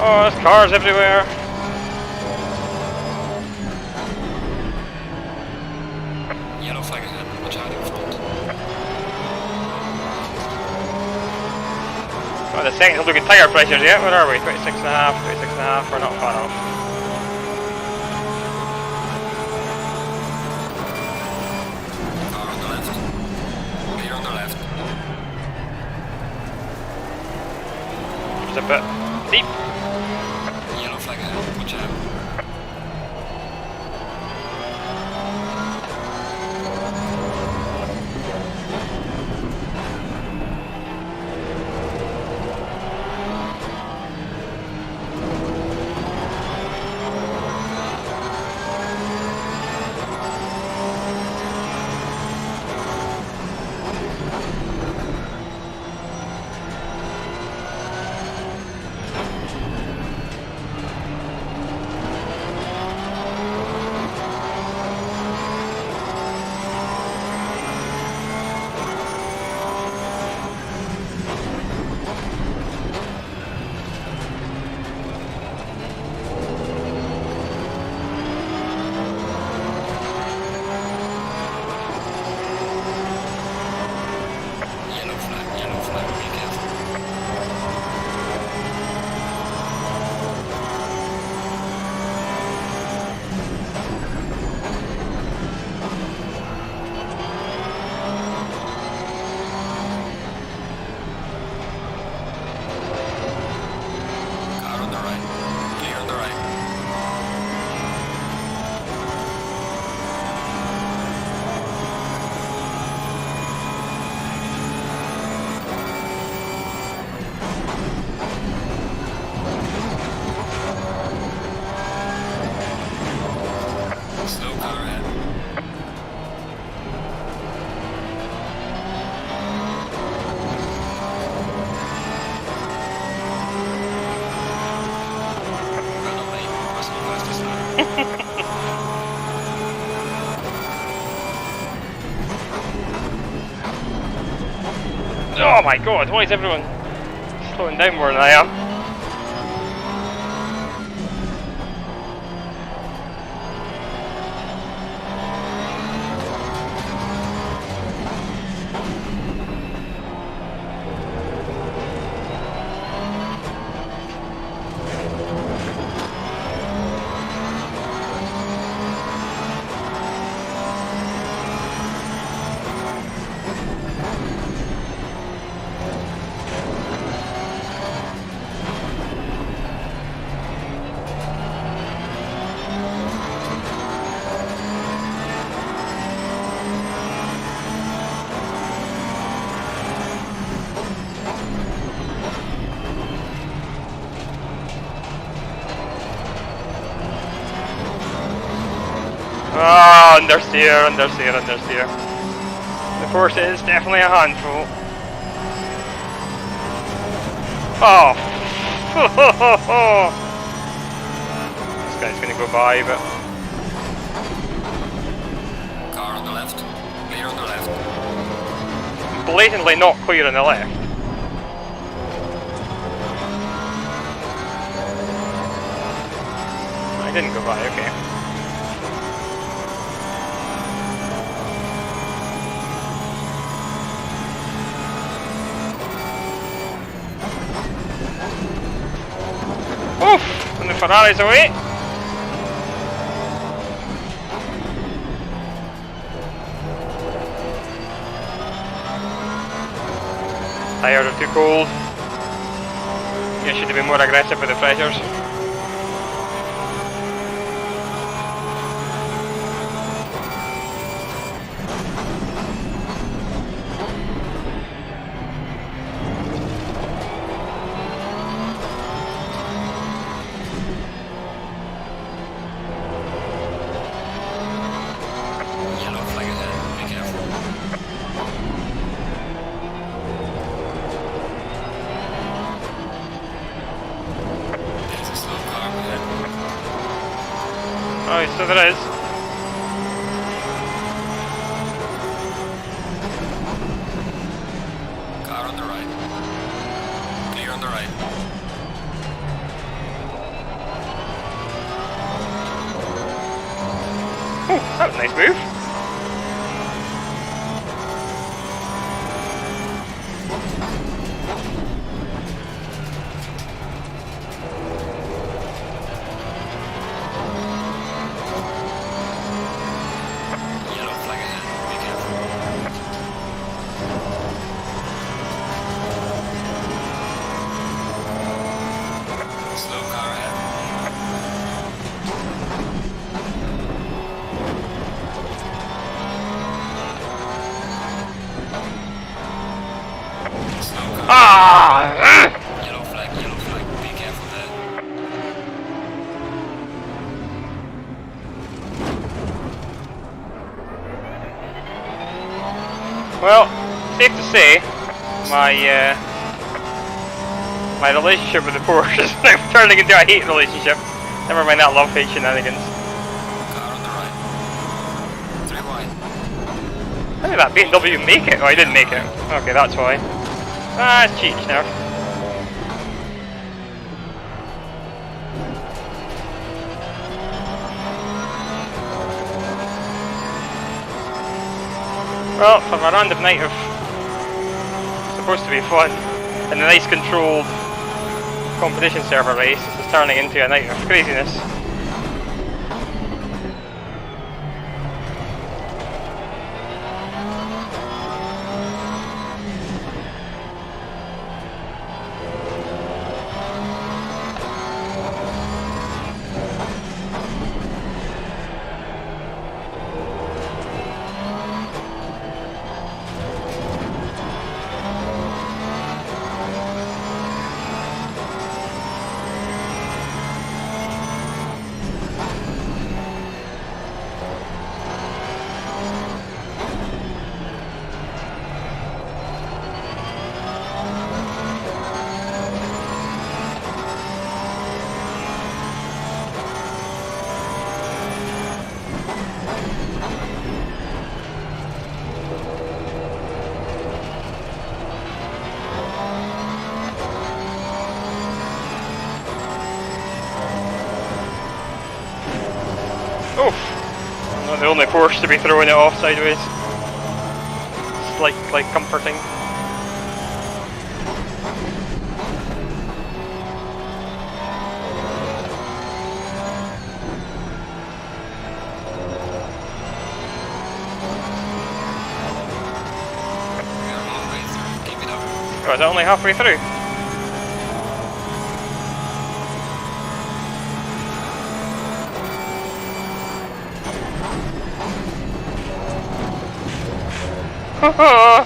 A: Oh, there's cars everywhere.
B: Yellow flag ahead. Watch out in front.
A: Oh, the second look at tyre pressures yet. Where are we? 26.5, 26.5. We're not far off.
B: Car on the left. Clear on the left.
A: It's a bit deep.
B: Yellow flag ahead. Watch out.
A: Oh my god, why is everyone slowing down more than I am? Ah, understeer, understeer, understeer. The Porsche is definitely a handful. Oh! This guy's gonna go by, but...
B: Car on the left. Clear on the left.
A: blatantly not clear on the left. I didn't go by, okay. Oof! And the Ferrari's away. Tyres are too cold. You should have been more aggressive with the pressures.
B: Yellow flag ahead. Be careful. There's a slow car ahead.
A: Oh, so there is.
B: Car on the right. Clear on the right.
A: Oh, that was a nice move.
B: Yellow flag ahead. Be careful. Slow car ahead. Slow car.
A: Ah!
B: Yellow flag. Be careful there.
A: Well, safe to say, my relationship with the Porsche is now turning into a hate relationship. Never mind that love-hate shenanigans.
B: Car on the right. 3 wide.
A: How did that BMW make it? Oh, I didn't make it. Okay, that's why. Ah, it's cheap now. Well, from a random night of supposed to be fun and a nice controlled competition server race, this is turning into a night of craziness. The only Porsche to be throwing it off sideways. Slightly comforting.
B: We are long way through. Keep it up.
A: Oh, is that only halfway through? Haha!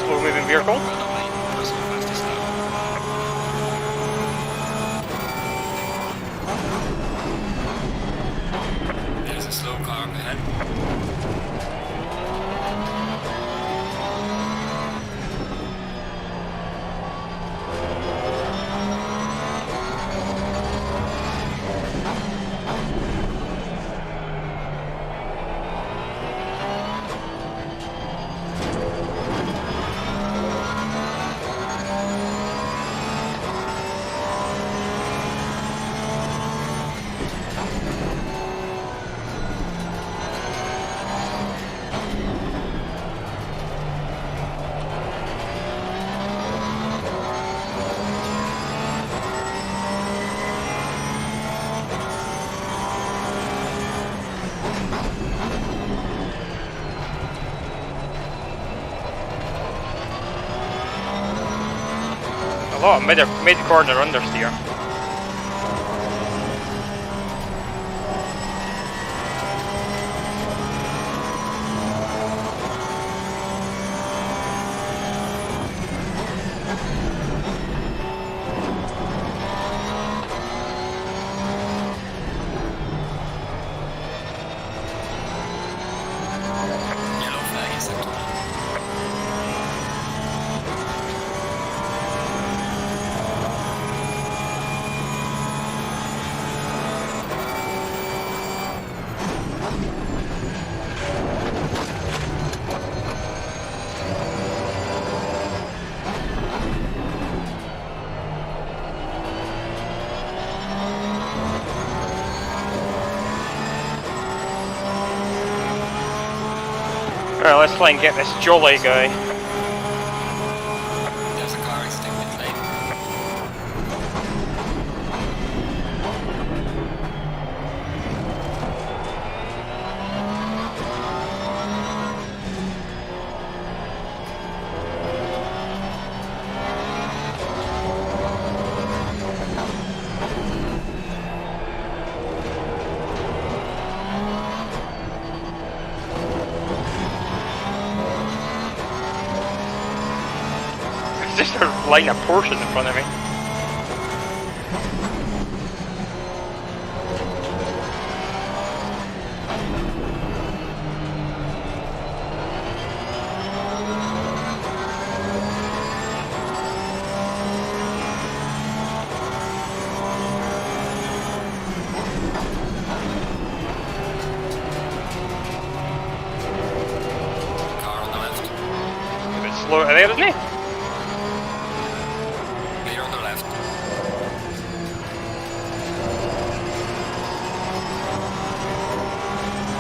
A: Slow moving vehicle.
B: Well done, mate. Not so fast as slow. There's a slow car up ahead.
A: Oh, mid-corner understeer.
B: Yellow flag is Assetto.
A: Alright, let's try and get this jolly guy.
B: There's a car exiting pit lane.
A: just a line of Porsches in front of me.
B: Car on the left.
A: A bit slow out there, isn't he?
B: Clear on the left.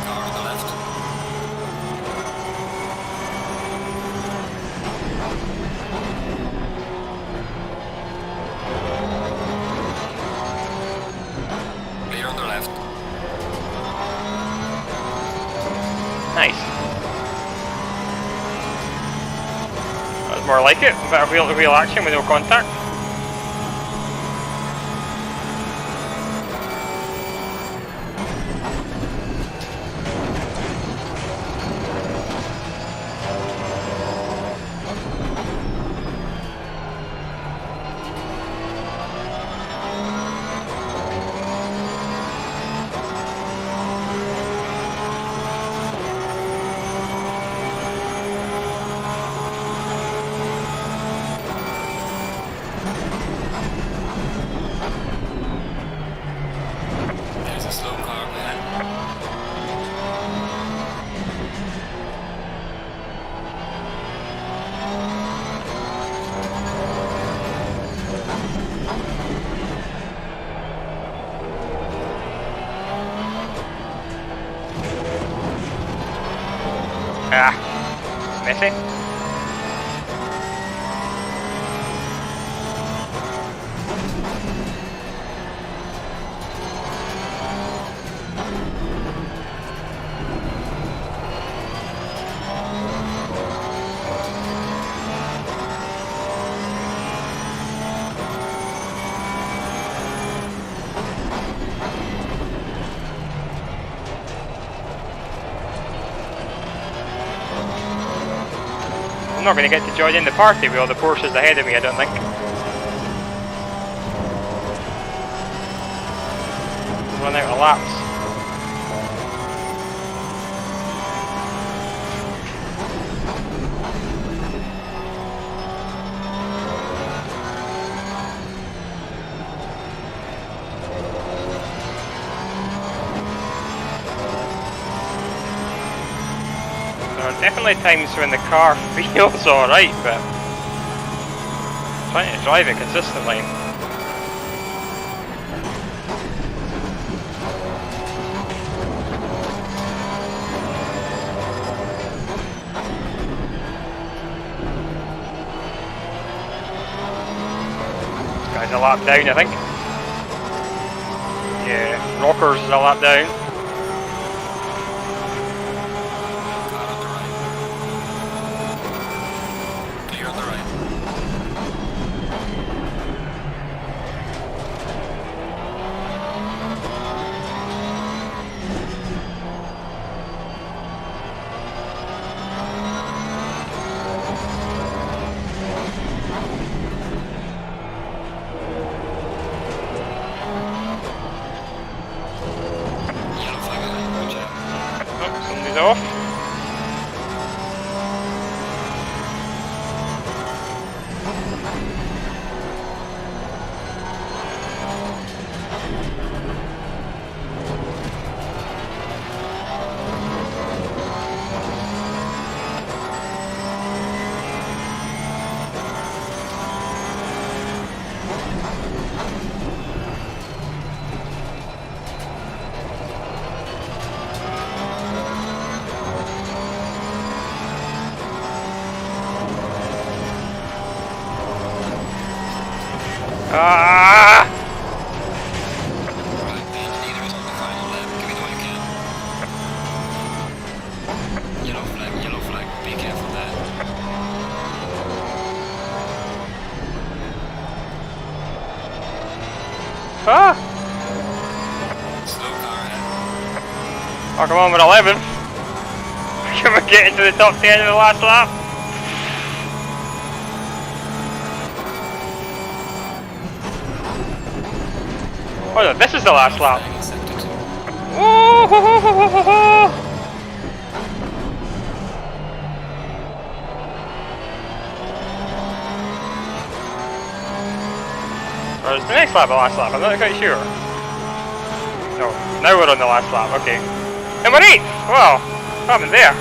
B: Car on the left. Clear on the left.
A: Nice. That's more like it. A bit of wheel action with no contact.
B: There's a slow car behind.
A: Ah, messy. I'm not going to get to join in the party with all the Porsches ahead of me, I don't think. Run out of laps. There are definitely times when the car feels alright, but trying to drive it consistently. This guy's a lap down, I think. Yeah, Rocker's is a lap down.
B: Car on the right. Clear on the right. Yellow flag ahead. Watch out.
A: Oh, somebody's off. Ah!
B: Right, the engineer is on the final lap. Give it all you can. Yellow flag. Be careful there.
A: Ah!
B: Slow car ahead.
A: Oh, come on with 11. Can we get into the top 10 in the last lap? Oh no, this is the last lap.
B: Flag in sector 2.
A: Woo, hoo, hoo, hoo, hoo, hoo, hoo. Or is the next lap the last lap? I'm not quite sure. No, now we're on the last lap, okay. And we're 8th! Wow, what happened there?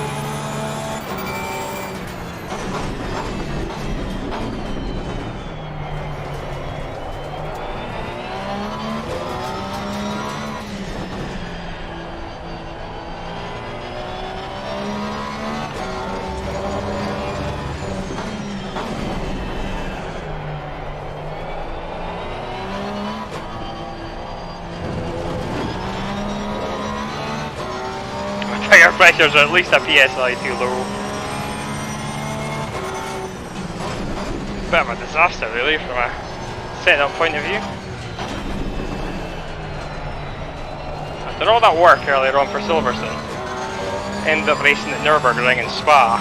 A: Tire pressures are at least a PSI too low. Bit of a disaster really from a setup point of view. After all that work earlier on for Silverstone, ended up racing at Nürburgring and Spa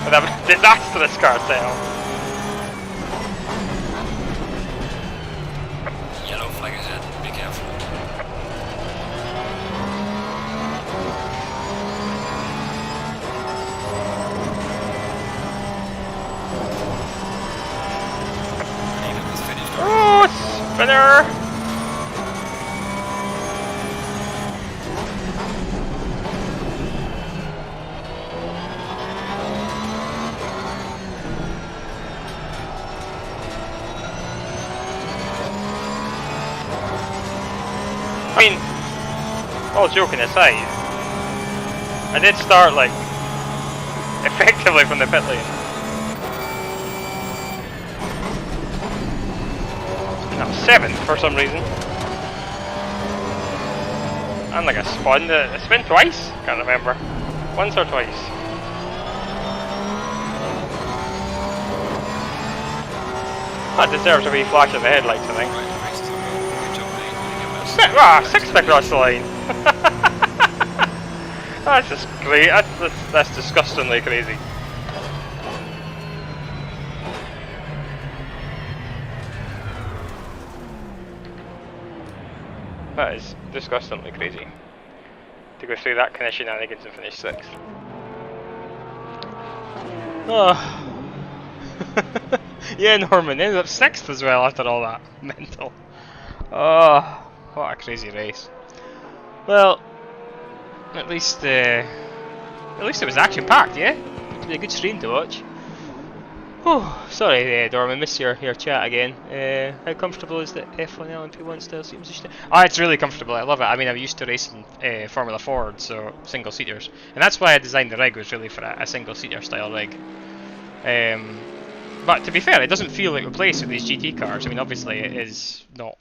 A: with a disastrous car setup.
B: Yellow flag is red. Be careful. Even is finished.
A: Oh, spinner! I mean, all joking aside, I did start like effectively from the pit lane. And I'm 7th for some reason. And like a spun, I spun twice? Can't remember. Once or twice. That deserves a wee flash of the headlights, I think.
B: Right, race is over. Good job, mate. Really good match.
A: 6th across the line. That's just great. That's disgustingly crazy. That is disgustingly crazy. To go through that kind of shenanigans and finish 6th. Oh. Yeah, Norman ended up 6th as well after all that. Mental. Oh, what a crazy race. Well, at least it was action packed, yeah? It'll be a good stream to watch. Oh, sorry, Dorman, missed your chat again. How comfortable is the F1L and P1 style seat position? Oh, it's really comfortable. I love it. I mean, I'm used to racing Formula Ford, so single seaters, and that's why I designed the rig, was really for a single seater style rig. But to be fair, it doesn't feel like a place with these GT cars. I mean, obviously, it is not.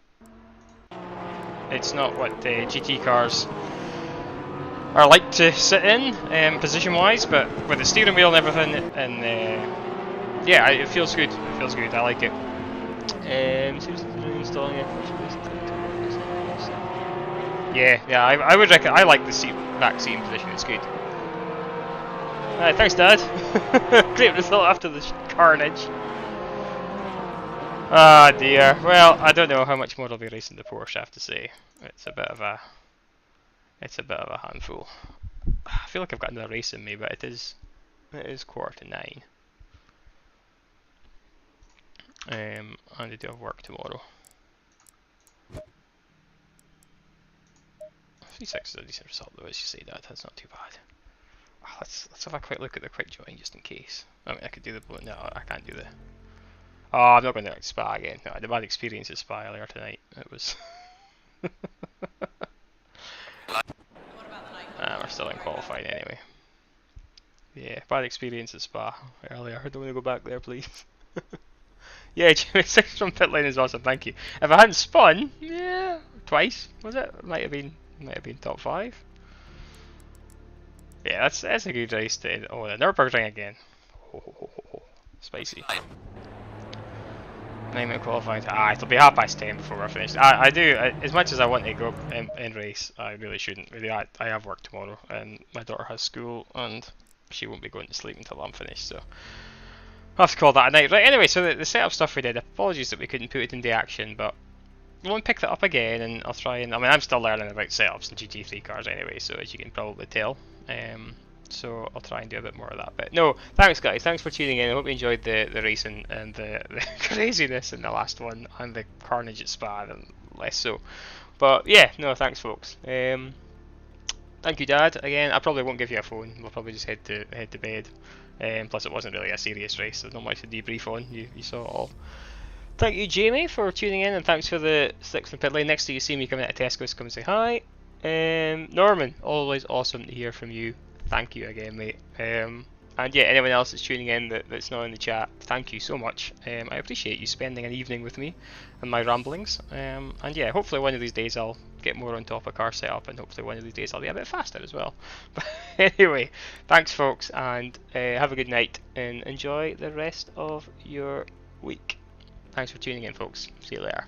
A: It's not what GT cars are like to sit in, position-wise, but with the steering wheel and everything, and yeah, it feels good. It feels good. I like it. Installing it. Yeah. I would reckon. I like the back seating position. It's good. Thanks, Dad. Great result after the carnage. Ah dear. Well, I don't know how much more I'll be racing the Porsche. I have to say, it's a bit of a handful. I feel like I've got another race in me, but it is 9:15. And I do have work tomorrow. 3.6 is a decent result though, as you say, Dad. That's not too bad. Let's have a quick look at the quick join just in case. I mean, I could do the no, I can't do the. Oh, I'm not going to Spa again. No, I had a bad experience at Spa earlier tonight. It was. We're still in qualifying anyway. Yeah, bad experience at Spa earlier. I don't want to go back there, please. Yeah, Jimmy, 6 from pit lane is awesome. Thank you. If I hadn't spun, yeah, twice was it? Might have been top 5. Yeah, that's a good race to. Oh, the Nürburgring again. Spicy. 9-minute qualifying. It'll be 10:30 before we're finished. I do, as much as I want to go in race, I really shouldn't. Really, I have work tomorrow, and my daughter has school, and she won't be going to sleep until I'm finished. So I'll have to call that a night. Right. Anyway, so the setup stuff we did. Apologies that we couldn't put it into action, but won't pick that up again, and I'll try and. I mean, I'm still learning about setups and GT3 cars anyway, so as you can probably tell. So I'll try and do a bit more of that. But no, thanks guys, thanks for tuning in. I hope you enjoyed the racing and the craziness in the last one and the carnage at Spa and less so. But yeah, no, thanks folks. Thank you, Dad. Again, I probably won't give you a phone. We'll probably just head to bed. Plus, it wasn't really a serious race. There's not much to debrief on. You saw it all. Thank you, Jamie, for tuning in, and thanks for the sticks in the pit lane. Next time you see me coming out of Tesco's, come and say hi. Norman, always awesome to hear from you. Thank you again, mate. And yeah, anyone else that's tuning in that's not in the chat, thank you so much. I appreciate you spending an evening with me and my ramblings. And yeah, hopefully one of these days I'll get more on top of car setup, and hopefully one of these days I'll be a bit faster as well. But anyway, thanks folks, and have a good night and enjoy the rest of your week. Thanks for tuning in, folks. See you later.